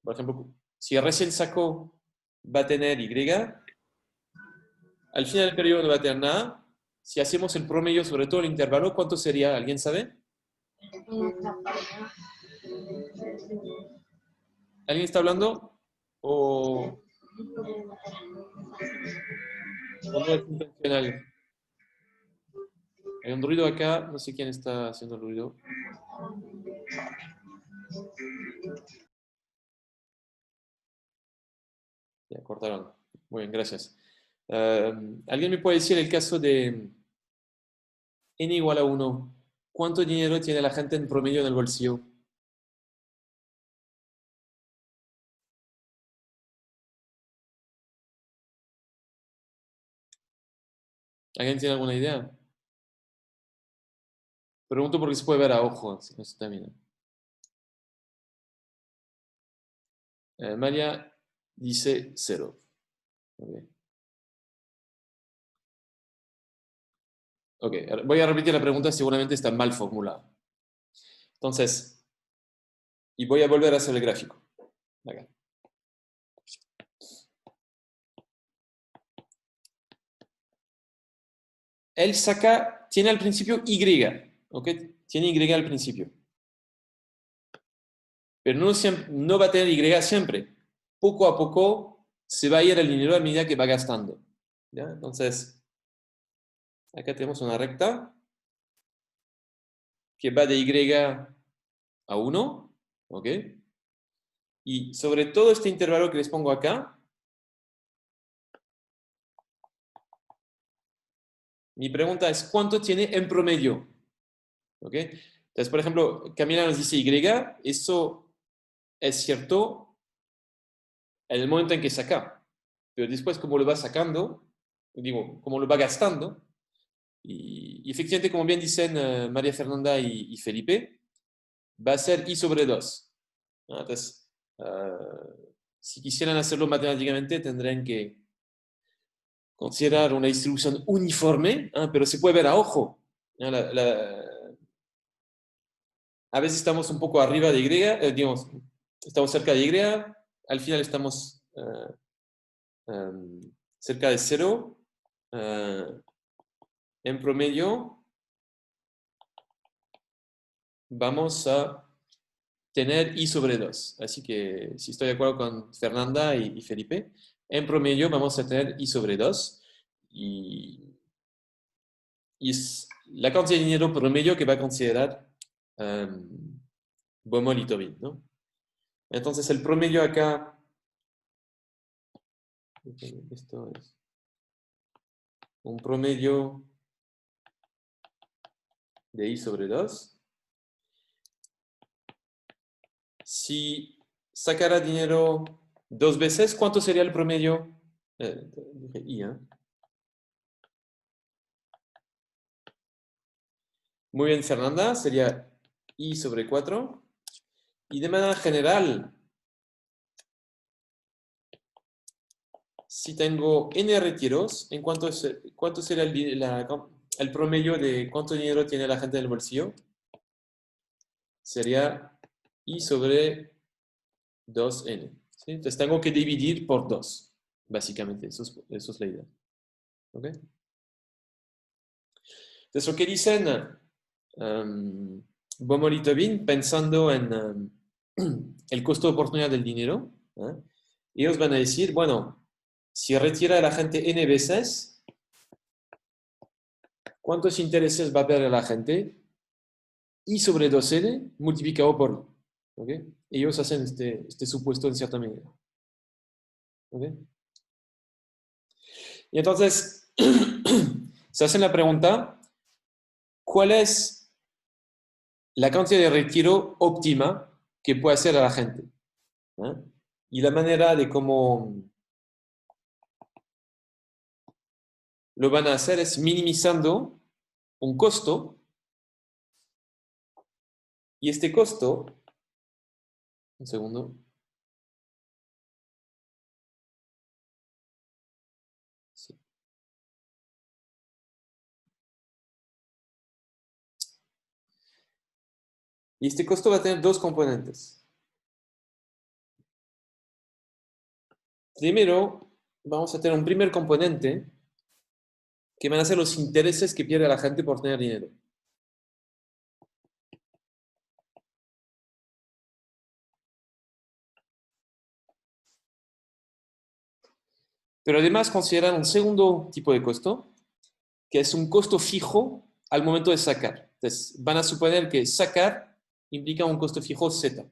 Por ejemplo, si recién sacó, va a tener Y. Al final del periodo no va a tener nada. Si hacemos el promedio sobre todo el intervalo, ¿cuánto sería? ¿Alguien sabe? ¿Alguien está hablando? ¿O no es intencional? Hay un ruido acá, no sé quién está haciendo el ruido. Ya cortaron. Muy bien, gracias. ¿Alguien me puede decir el caso de n igual a 1? ¿Cuánto dinero tiene la gente en promedio en el bolsillo? ¿Alguien tiene alguna idea? Pregunto porque se puede ver a ojo. Eso también. María dice 0. Okay. Ok, voy a repetir la pregunta, seguramente está mal formulada. Entonces, y voy a volver a hacer el gráfico. Acá. Él saca, tiene al principio Y, ¿ok? Tiene Y al principio. Pero no va a tener Y siempre. Poco a poco se va a ir el dinero a medida que va gastando. ¿Ya? Entonces, acá tenemos una recta que va de Y a 1, ¿ok? Y sobre todo este intervalo que les pongo acá, mi pregunta es, ¿cuánto tiene en promedio? ¿Ok? Entonces, por ejemplo, Camila nos dice Y, eso es cierto en el momento en que saca, pero después como lo va sacando, digo, como lo va gastando, y efectivamente, como bien dicen María Fernanda y Felipe, va a ser I sobre 2. ¿No? Entonces, si quisieran hacerlo matemáticamente, tendrían que considerar una distribución uniforme, pero se puede ver a ojo. ¿No? A veces estamos un poco arriba de Y, digamos, estamos cerca de Y, al final estamos cerca de 0. En promedio, vamos a tener I sobre 2. Así que, si estoy de acuerdo con Fernanda y Felipe, en promedio vamos a tener I sobre 2. Y es la cantidad de dinero promedio que va a considerar Baumol y Tobin, ¿no? Entonces, el promedio acá, esto es un promedio de I sobre 2. Si sacara dinero 2 veces, ¿cuánto sería el promedio? Dije I, ¿eh? Muy bien, Fernanda, sería I sobre 4. Y de manera general, si tengo n retiros, ¿en cuánto será el promedio de cuánto dinero tiene la gente en el bolsillo? Sería I sobre 2n. ¿Sí? Entonces tengo que dividir por 2, básicamente. Eso es la idea. ¿Ok? Entonces lo que dicen Baumol y Tobin, pensando en el costo de oportunidad del dinero, ellos van a decir, bueno, si retira a la gente n veces, ¿cuántos intereses va a perder la gente? I sobre 2n multiplicado por I. ¿Okay? Ellos hacen este supuesto en cierta medida. ¿Okay? Y entonces, se hacen la pregunta, ¿cuál es la cantidad de retiro óptima que puede hacer a la gente? Y la manera de cómo lo van a hacer es minimizando un costo, y este costo, un segundo, Y este costo va a tener dos componentes. Primero, vamos a tener un primer componente que van a ser los intereses que pierde la gente por tener dinero. Pero además consideran un segundo tipo de costo, que es un costo fijo al momento de sacar. Entonces, van a suponer que sacar implica un costo fijo Z.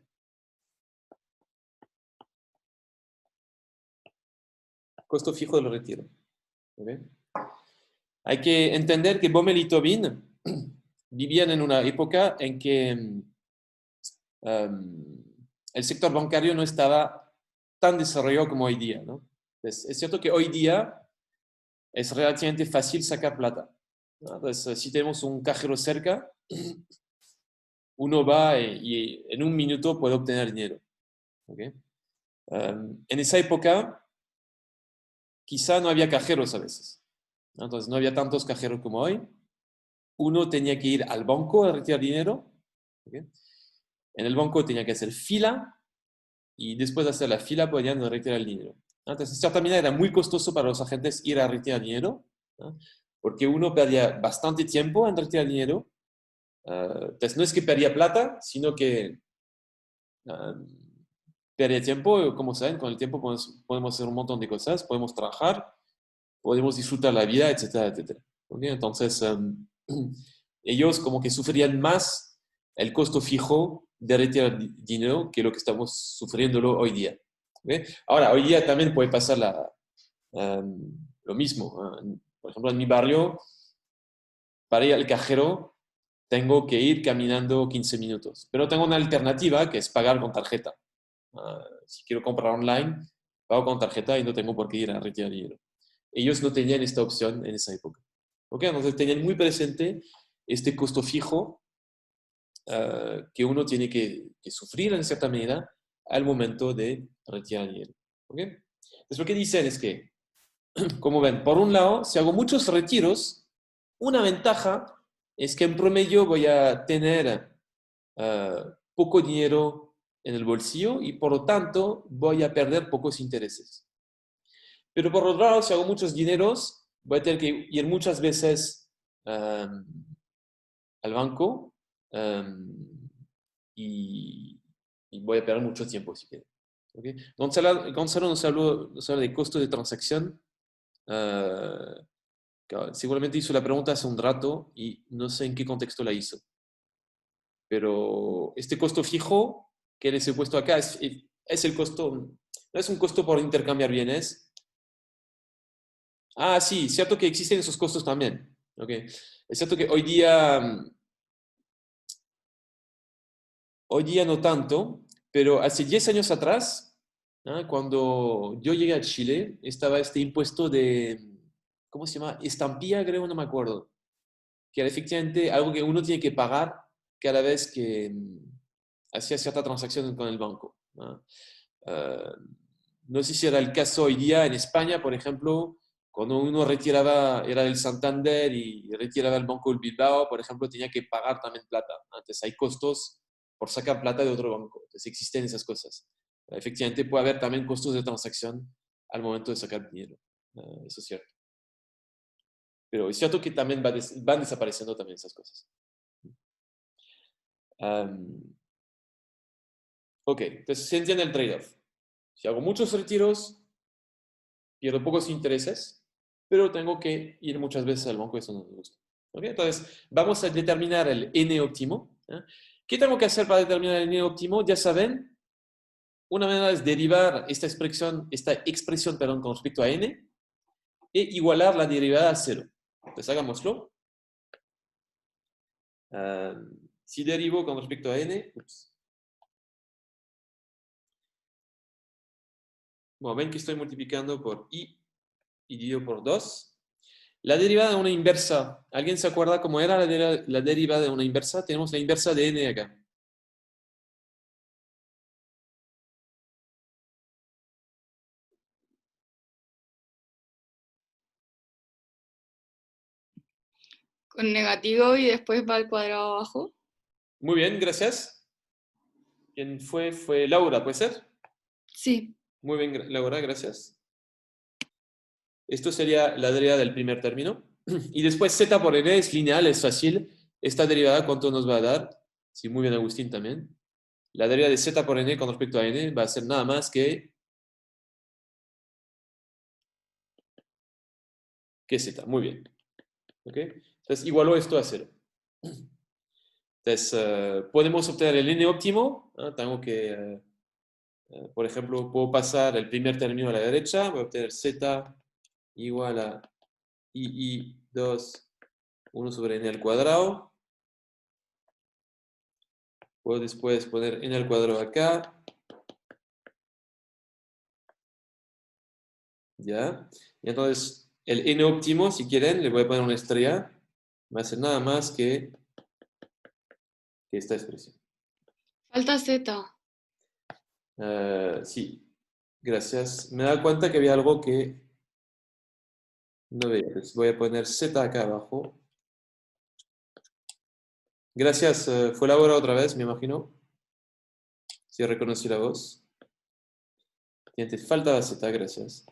Costo fijo del retiro. ¿Ok? Hay que entender que Bommel y Tobin vivían en una época en que el sector bancario no estaba tan desarrollado como hoy día, ¿no? Entonces, es cierto que hoy día es relativamente fácil sacar plata, ¿no? Entonces, si tenemos un cajero cerca, uno va y en un minuto puede obtener dinero. ¿Ok? En esa época, quizá no había cajeros a veces, ¿no? Entonces, no había tantos cajeros como hoy. Uno tenía que ir al banco a retirar dinero. ¿Ok? En el banco tenía que hacer fila y después de hacer la fila podían retirar el dinero. Entonces, de cierta manera era muy costoso para los agentes ir a retirar dinero, ¿no? Porque uno perdía bastante tiempo en retirar dinero. Entonces, no es que perdía plata, sino que perdía tiempo. Como saben, con el tiempo podemos hacer un montón de cosas, podemos trabajar, podemos disfrutar la vida, etcétera, etcétera. ¿Okay? Entonces, ellos como que sufrían más el costo fijo de retirar dinero que lo que estamos sufriéndolo hoy día. ¿Okay? Ahora, hoy día también puede pasar lo mismo. Por ejemplo, en mi barrio, para ir al cajero, tengo que ir caminando 15 minutos. Pero tengo una alternativa que es pagar con tarjeta. Si quiero comprar online, pago con tarjeta y no tengo por qué ir a retirar dinero. Ellos no tenían esta opción en esa época. ¿Okay? Entonces tenían muy presente este costo fijo que uno tiene que sufrir en cierta medida al momento de retirar dinero. ¿Okay? Entonces lo que dicen es que, como ven, por un lado, si hago muchos retiros, una ventaja es que en promedio voy a tener poco dinero en el bolsillo y por lo tanto voy a perder pocos intereses. Pero por otro lado, si hago muchos dineros, voy a tener que ir muchas veces al banco y, y voy a perder mucho tiempo si quiero. ¿Okay? Gonzalo nos habló de costo de transacción. Seguramente hizo la pregunta hace un rato y no sé en qué contexto la hizo. Pero este costo fijo que les he puesto acá es el costo, no es un costo por intercambiar bienes. Ah, sí, cierto que existen esos costos también. ¿Okay? Es cierto que hoy día no tanto, pero hace 10 años atrás, ¿no? Cuando yo llegué a Chile, estaba este impuesto de, ¿cómo se llama? Estampilla, creo, no me acuerdo. Que era efectivamente algo que uno tiene que pagar cada vez que hacía cierta transacción con el banco, ¿no? Ah, no sé si era el caso hoy día en España, por ejemplo, cuando uno retiraba, era del Santander y retiraba el Banco del Bilbao, por ejemplo, tenía que pagar también plata. Antes hay costos por sacar plata de otro banco. Entonces existen esas cosas. Efectivamente puede haber también costos de transacción al momento de sacar dinero. Eso es cierto. Pero es cierto que también van desapareciendo también esas cosas. Ok, entonces se entiende el trade-off. Si hago muchos retiros, pierdo pocos intereses, pero tengo que ir muchas veces al banco, eso no me gusta. ¿Okay? Entonces, vamos a determinar el n óptimo. ¿Qué tengo que hacer para determinar el n óptimo? Ya saben, una manera es derivar esta expresión con respecto a n e igualar la derivada a 0. Entonces, hagámoslo. Si derivo con respecto a n, bueno, ven que estoy multiplicando por i y dividido por 2. La derivada de una inversa. ¿Alguien se acuerda cómo era la derivada de una inversa? Tenemos la inversa de n acá. Con negativo y después va al cuadrado abajo. Muy bien, gracias. ¿Quién fue? Fue Laura, ¿puede ser? Sí. Muy bien, Laura, gracias. Esto sería la derivada del primer término. Y después z por n es lineal, es fácil. Esta derivada, ¿cuánto nos va a dar? Sí, muy bien, Agustín también. La derivada de z por n con respecto a n va a ser nada más que z. Muy bien. ¿Ok? Entonces, igualo esto a 0. Entonces, podemos obtener el n óptimo. Tengo que, por ejemplo, puedo pasar el primer término a la derecha. Voy a obtener z igual a II2, 1 sobre n al cuadrado. Puedo después poner n al cuadrado acá. ¿Ya? Y entonces, el n óptimo, si quieren, le voy a poner una estrella. Va a ser nada más que esta expresión. Falta Z. Sí, gracias. Me da cuenta que había algo que no veía. Entonces voy a poner z acá abajo. Gracias. Fue Laura otra vez, me imagino. Si reconocí la voz. Siguiente, falta z, gracias.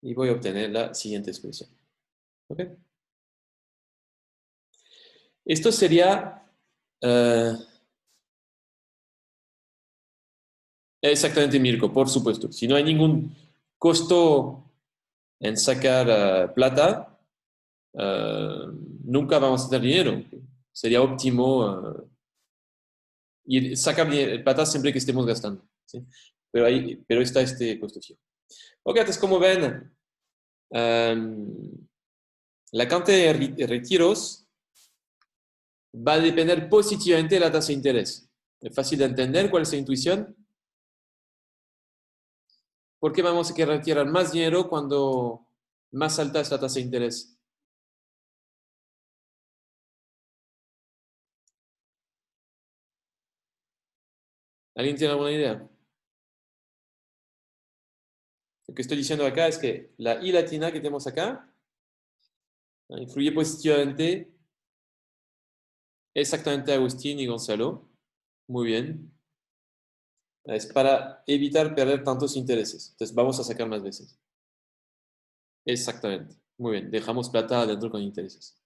Y voy a obtener la siguiente expresión. ¿Ok? Esto sería exactamente Mirko, por supuesto. Si no hay ningún costo en sacar plata, nunca vamos a tener dinero. Sería óptimo sacar plata siempre que estemos gastando. ¿Sí? Pero está este costo fijo. Ok, entonces como ven, la cantidad de retiros va a depender positivamente de la tasa de interés. ¿Es fácil de entender cuál es la intuición? ¿Por qué vamos a querer retirar más dinero cuando más alta es la tasa de interés? ¿Alguien tiene alguna idea? Lo que estoy diciendo acá es que la I latina que tenemos acá influye positivamente exactamente a Agustín y Gonzalo. Muy bien. Es para evitar perder tantos intereses. Entonces vamos a sacar más veces. Exactamente. Muy bien. Dejamos plata adentro con intereses.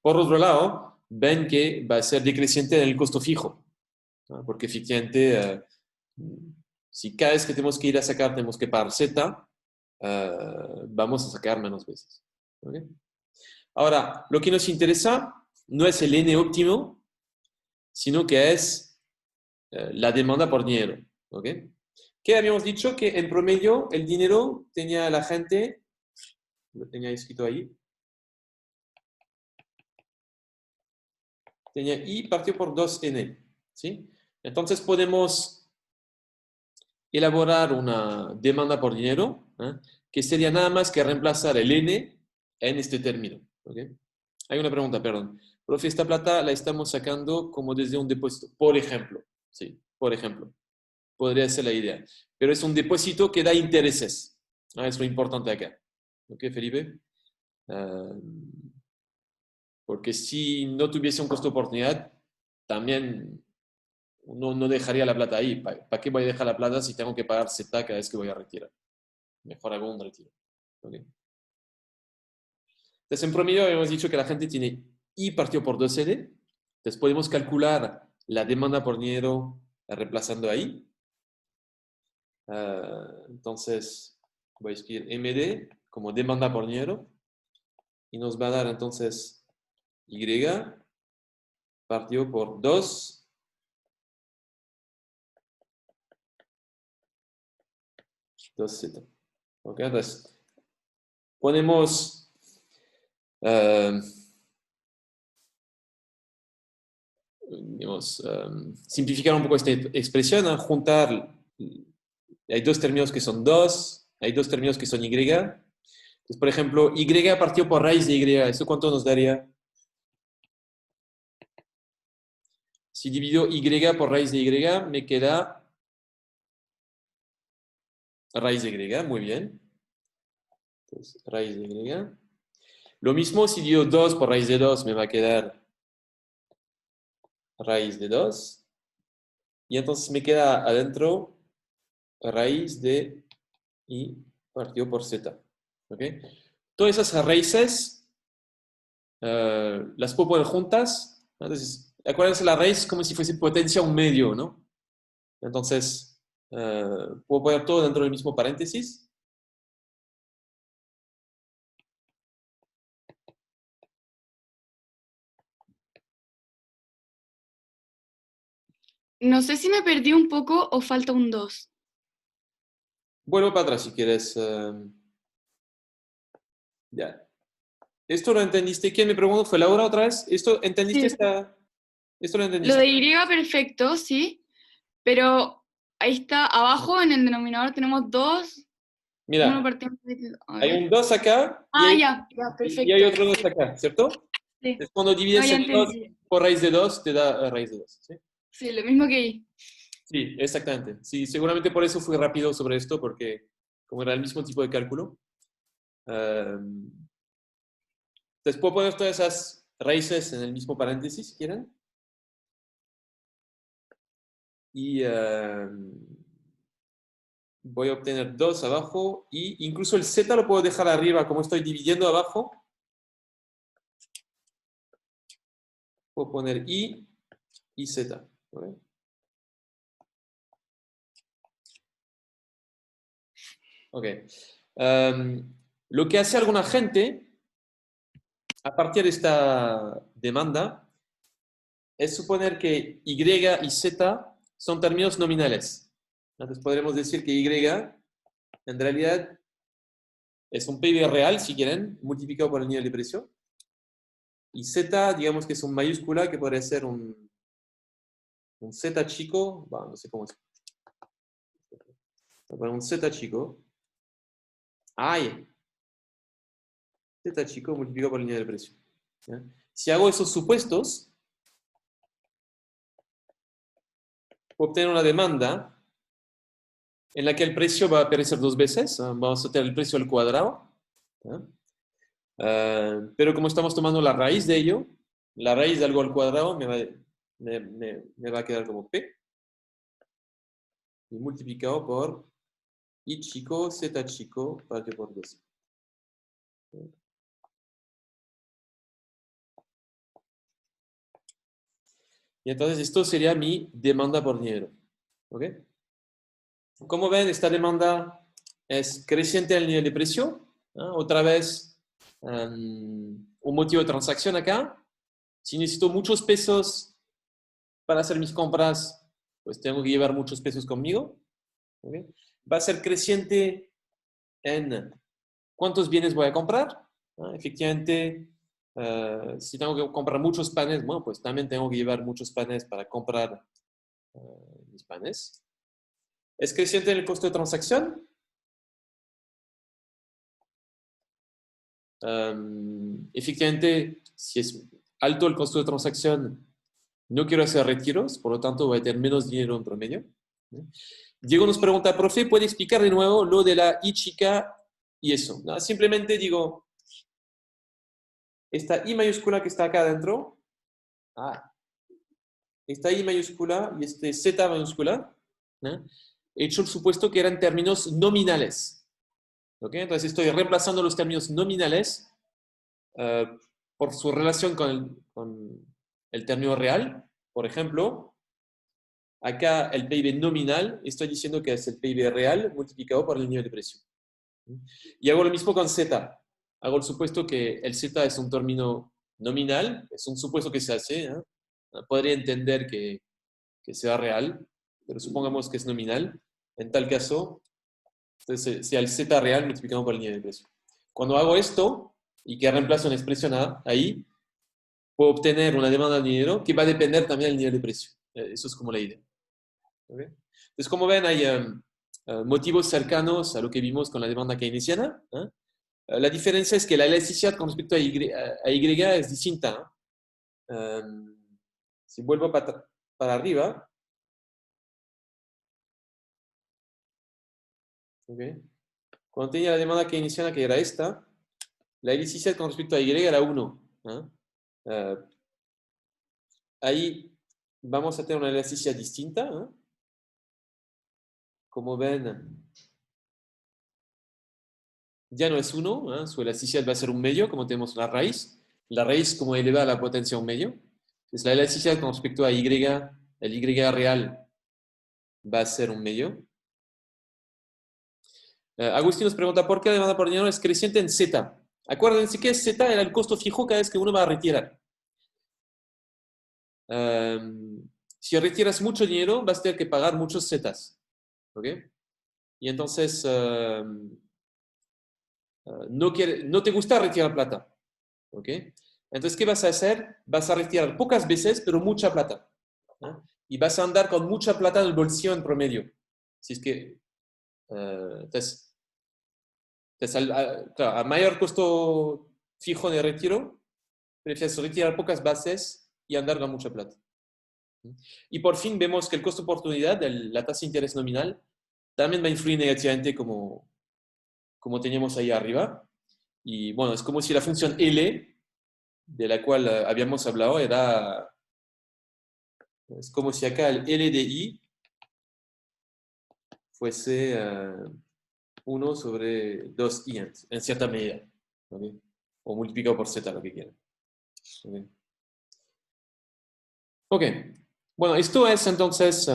Por otro lado, ven que va a ser decreciente en el costo fijo. ¿No? Porque efectivamente, si cada vez que tenemos que ir a sacar tenemos que pagar Z, vamos a sacar menos veces. ¿Okay? Ahora, lo que nos interesa no es el N óptimo, sino que es la demanda por dinero. ¿Okay? ¿Qué habíamos dicho? Que en promedio el dinero tenía la gente, lo tenía escrito ahí, tenía I partido por 2N. ¿Sí? Entonces podemos elaborar una demanda por dinero, que sería nada más que reemplazar el N en este término. ¿Okay? Hay una pregunta, perdón. Profe, esta plata la estamos sacando como desde un depósito, por ejemplo. Sí, por ejemplo. Podría ser la idea. Pero es un depósito que da intereses. Es lo importante acá. ¿Ok, Felipe? Porque si no tuviese un costo de oportunidad, también no dejaría la plata ahí. ¿Para qué voy a dejar la plata si tengo que pagar Z cada vez que voy a retirar? Mejor hago un retiro. ¿Okay? Entonces, en promedio hemos dicho que la gente tiene I partido por 2L. Entonces, podemos calcular la demanda por dinero reemplazando ahí. Entonces, voy a escribir MD como demanda por dinero. Y nos va a dar entonces Y partido por 2 2Z. ¿Ok? Entonces, podemos digamos, simplificar un poco esta expresión, juntar, hay dos términos que son 2, hay dos términos que son Y. Entonces, por ejemplo, Y partido por raíz de Y, ¿eso cuánto nos daría? Si divido Y por raíz de Y, me queda raíz de Y, muy bien. Entonces, raíz de Y. Lo mismo si divido 2 por raíz de 2, me va a quedar raíz de 2. Y entonces me queda adentro raíz de I partido por Z. ¿Ok? Todas esas raíces las puedo poner juntas. Entonces, acuérdense la raíz como si fuese potencia un medio, ¿no? Entonces, puedo poner todo dentro del mismo paréntesis. No sé si me perdí un poco o falta un 2. Vuelvo para atrás si quieres. Ya. ¿Esto lo entendiste? ¿Quién me preguntó? ¿Fue Laura otra vez? ¿Esto entendiste Sí. esto lo Lo entendiste? de Y perfecto, sí, pero ahí está, abajo en el denominador tenemos 2, 1 Mira, partido. A hay ver. un 2 acá Ah, ya, ya, y hay perfecto. otro 2 acá, ¿cierto? Sí, Es cuando no, divides ya en 2 entendí. por raíz de 2, te da raíz de 2. ¿Sí? Sí, lo mismo que ahí. Sí, exactamente. Sí, seguramente por eso fui rápido sobre esto, porque como era el mismo tipo de cálculo. Entonces puedo poner todas esas raíces en el mismo paréntesis, si quieren. Y voy a obtener 2 abajo. Y incluso el z lo puedo dejar arriba, como estoy dividiendo abajo. Puedo poner i y z. ¿Vale? Ok. Lo que hace alguna gente, a partir de esta demanda, es suponer que y y z son términos nominales. Entonces podremos decir que y en realidad es un PIB real, si quieren, multiplicado por el nivel de precio. Y z, digamos que es un mayúscula que podría ser un z chico, no sé cómo es. Voy a poner un z chico. Ay, z chico multiplicado por el nivel de precio. ¿Ya? Si hago esos supuestos, puedo obtener una demanda en la que el precio va a aparecer 2 veces. Vamos a tener el precio al cuadrado. ¿Ya? Pero como estamos tomando la raíz de ello, la raíz de algo al cuadrado me va a quedar como P. Y multiplicado por I chico, Z chico, partido por 2. Y entonces esto sería mi demanda por dinero. ¿Ok? Como ven, esta demanda es creciente al nivel de precio. ¿No? Otra vez, un motivo de transacción acá. Si necesito muchos pesos para hacer mis compras, pues tengo que llevar muchos pesos conmigo. ¿Ok? Va a ser creciente en cuántos bienes voy a comprar. ¿No? Efectivamente, si tengo que comprar muchos panes, bueno, pues también tengo que llevar muchos panes para comprar mis panes. ¿Es creciente en el costo de transacción? Efectivamente, si es alto el costo de transacción, no quiero hacer retiros, por lo tanto voy a tener menos dinero en promedio. Diego nos pregunta, profe, ¿puede explicar de nuevo lo de la I chica y eso? ¿No? Simplemente digo, esta I mayúscula que está acá adentro, esta I mayúscula y este Z mayúscula, ¿no? He hecho el supuesto que eran términos nominales. ¿Ok? Entonces estoy reemplazando los términos nominales por su relación con el término real. Por ejemplo, acá el PIB nominal, estoy diciendo que es el PIB real multiplicado por el nivel de precio. Y hago lo mismo con Z. Hago el supuesto que el Z es un término nominal, es un supuesto que se hace. ¿Eh? Podría entender que sea real, pero supongamos que es nominal. En tal caso, entonces, sea el Z real multiplicado por el nivel de precio. Cuando hago esto y que reemplazo una expresión A ahí, puedo obtener una demanda de dinero que va a depender también del nivel de precio. Eso es como la idea. ¿Okay? Entonces, como ven, hay motivos cercanos a lo que vimos con la demanda keynesiana. La diferencia es que la elasticidad con respecto a Y es distinta. Si vuelvo para arriba, ¿okay? Cuando tenía la demanda keynesiana, que era esta, la elasticidad con respecto a Y era 1. Ahí vamos a tener una elasticidad distinta. Como ven, ya no es 1, su elasticidad va a ser un medio, como tenemos la raíz. La raíz como eleva la potencia a un medio. Entonces la elasticidad con respecto a Y, el Y real va a ser un medio. Agustín nos pregunta, ¿por qué la demanda por dinero es creciente en Z? Acuérdense que Z era el costo fijo cada vez que uno va a retirar. Si retiras mucho dinero, vas a tener que pagar muchos Zetas. ¿Ok? Y entonces, no te gusta retirar plata. ¿Ok? Entonces, ¿qué vas a hacer? Vas a retirar pocas veces, pero mucha plata. Y vas a andar con mucha plata en el bolsillo en promedio. Si es que, entonces, claro, a mayor costo fijo de retiro, prefieres retirar pocas bases y andar con mucha plata. Y por fin vemos que el costo de oportunidad de la tasa de interés nominal también va a influir negativamente como teníamos ahí arriba. Y bueno, es como si la función L, de la cual habíamos hablado, es como si acá el L de I fuese 1 sobre 2i en cierta medida. ¿Okay? O multiplicado por z, lo que quieran. ¿Okay? Ok, bueno, esto es entonces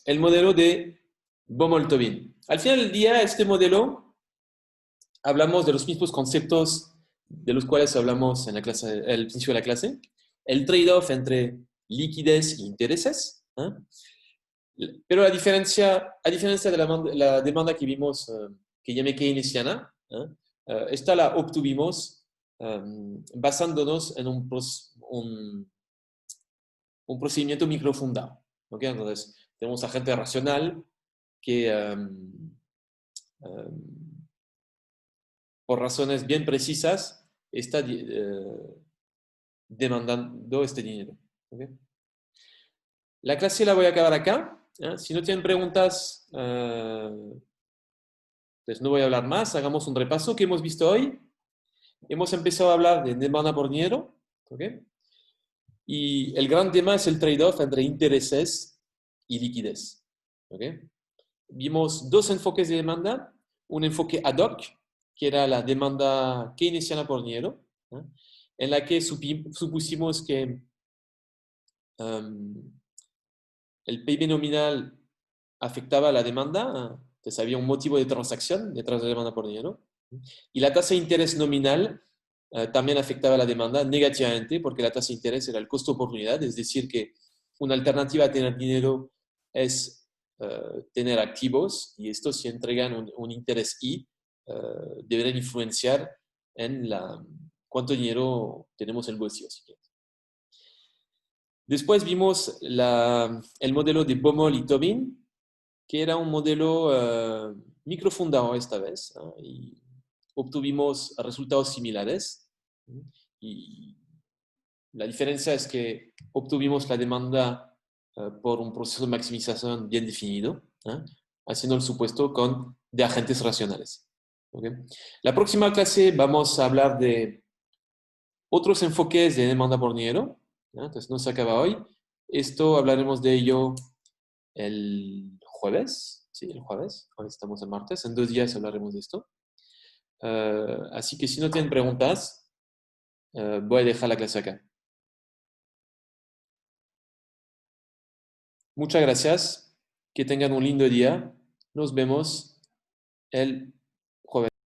el modelo de Baumol-Tobin. Al final del día, este modelo, hablamos de los mismos conceptos de los cuales hablamos en la clase, al principio de la clase. El trade-off entre liquidez e intereses. Pero a diferencia de la demanda que vimos, que llamé keynesiana, esta la obtuvimos basándonos en un procedimiento microfundado. ¿Okay? Entonces, tenemos a gente racional que, por razones bien precisas, está demandando este dinero. ¿Okay? La clase la voy a acabar acá. Si no tienen preguntas, pues no voy a hablar más. Hagamos un repaso que hemos visto hoy. Hemos empezado a hablar de demanda por dinero. ¿Okay? Y el gran tema es el trade-off entre intereses y liquidez. ¿Okay? Vimos dos enfoques de demanda. Un enfoque ad hoc, que era la demanda keynesiana por dinero, en la que supusimos que el PIB nominal afectaba a la demanda, entonces había un motivo de transacción detrás de la demanda por dinero. Y la tasa de interés nominal también afectaba a la demanda negativamente, porque la tasa de interés era el costo de oportunidad, es decir, que una alternativa a tener dinero es tener activos, y estos si entregan un interés I, deberán influenciar en cuánto dinero tenemos en el bolsillo. Después vimos el modelo de Baumol y Tobin, que era un modelo microfundado esta vez, y obtuvimos resultados similares. Y la diferencia es que obtuvimos la demanda por un proceso de maximización bien definido, haciendo el supuesto de agentes racionales. ¿Okay? La próxima clase vamos a hablar de otros enfoques de demanda por dinero. Entonces no se acaba hoy. Esto hablaremos de ello el jueves. Sí, el jueves. Hoy estamos en martes. En 2 días hablaremos de esto. Así que si no tienen preguntas, voy a dejar la clase acá. Muchas gracias. Que tengan un lindo día. Nos vemos el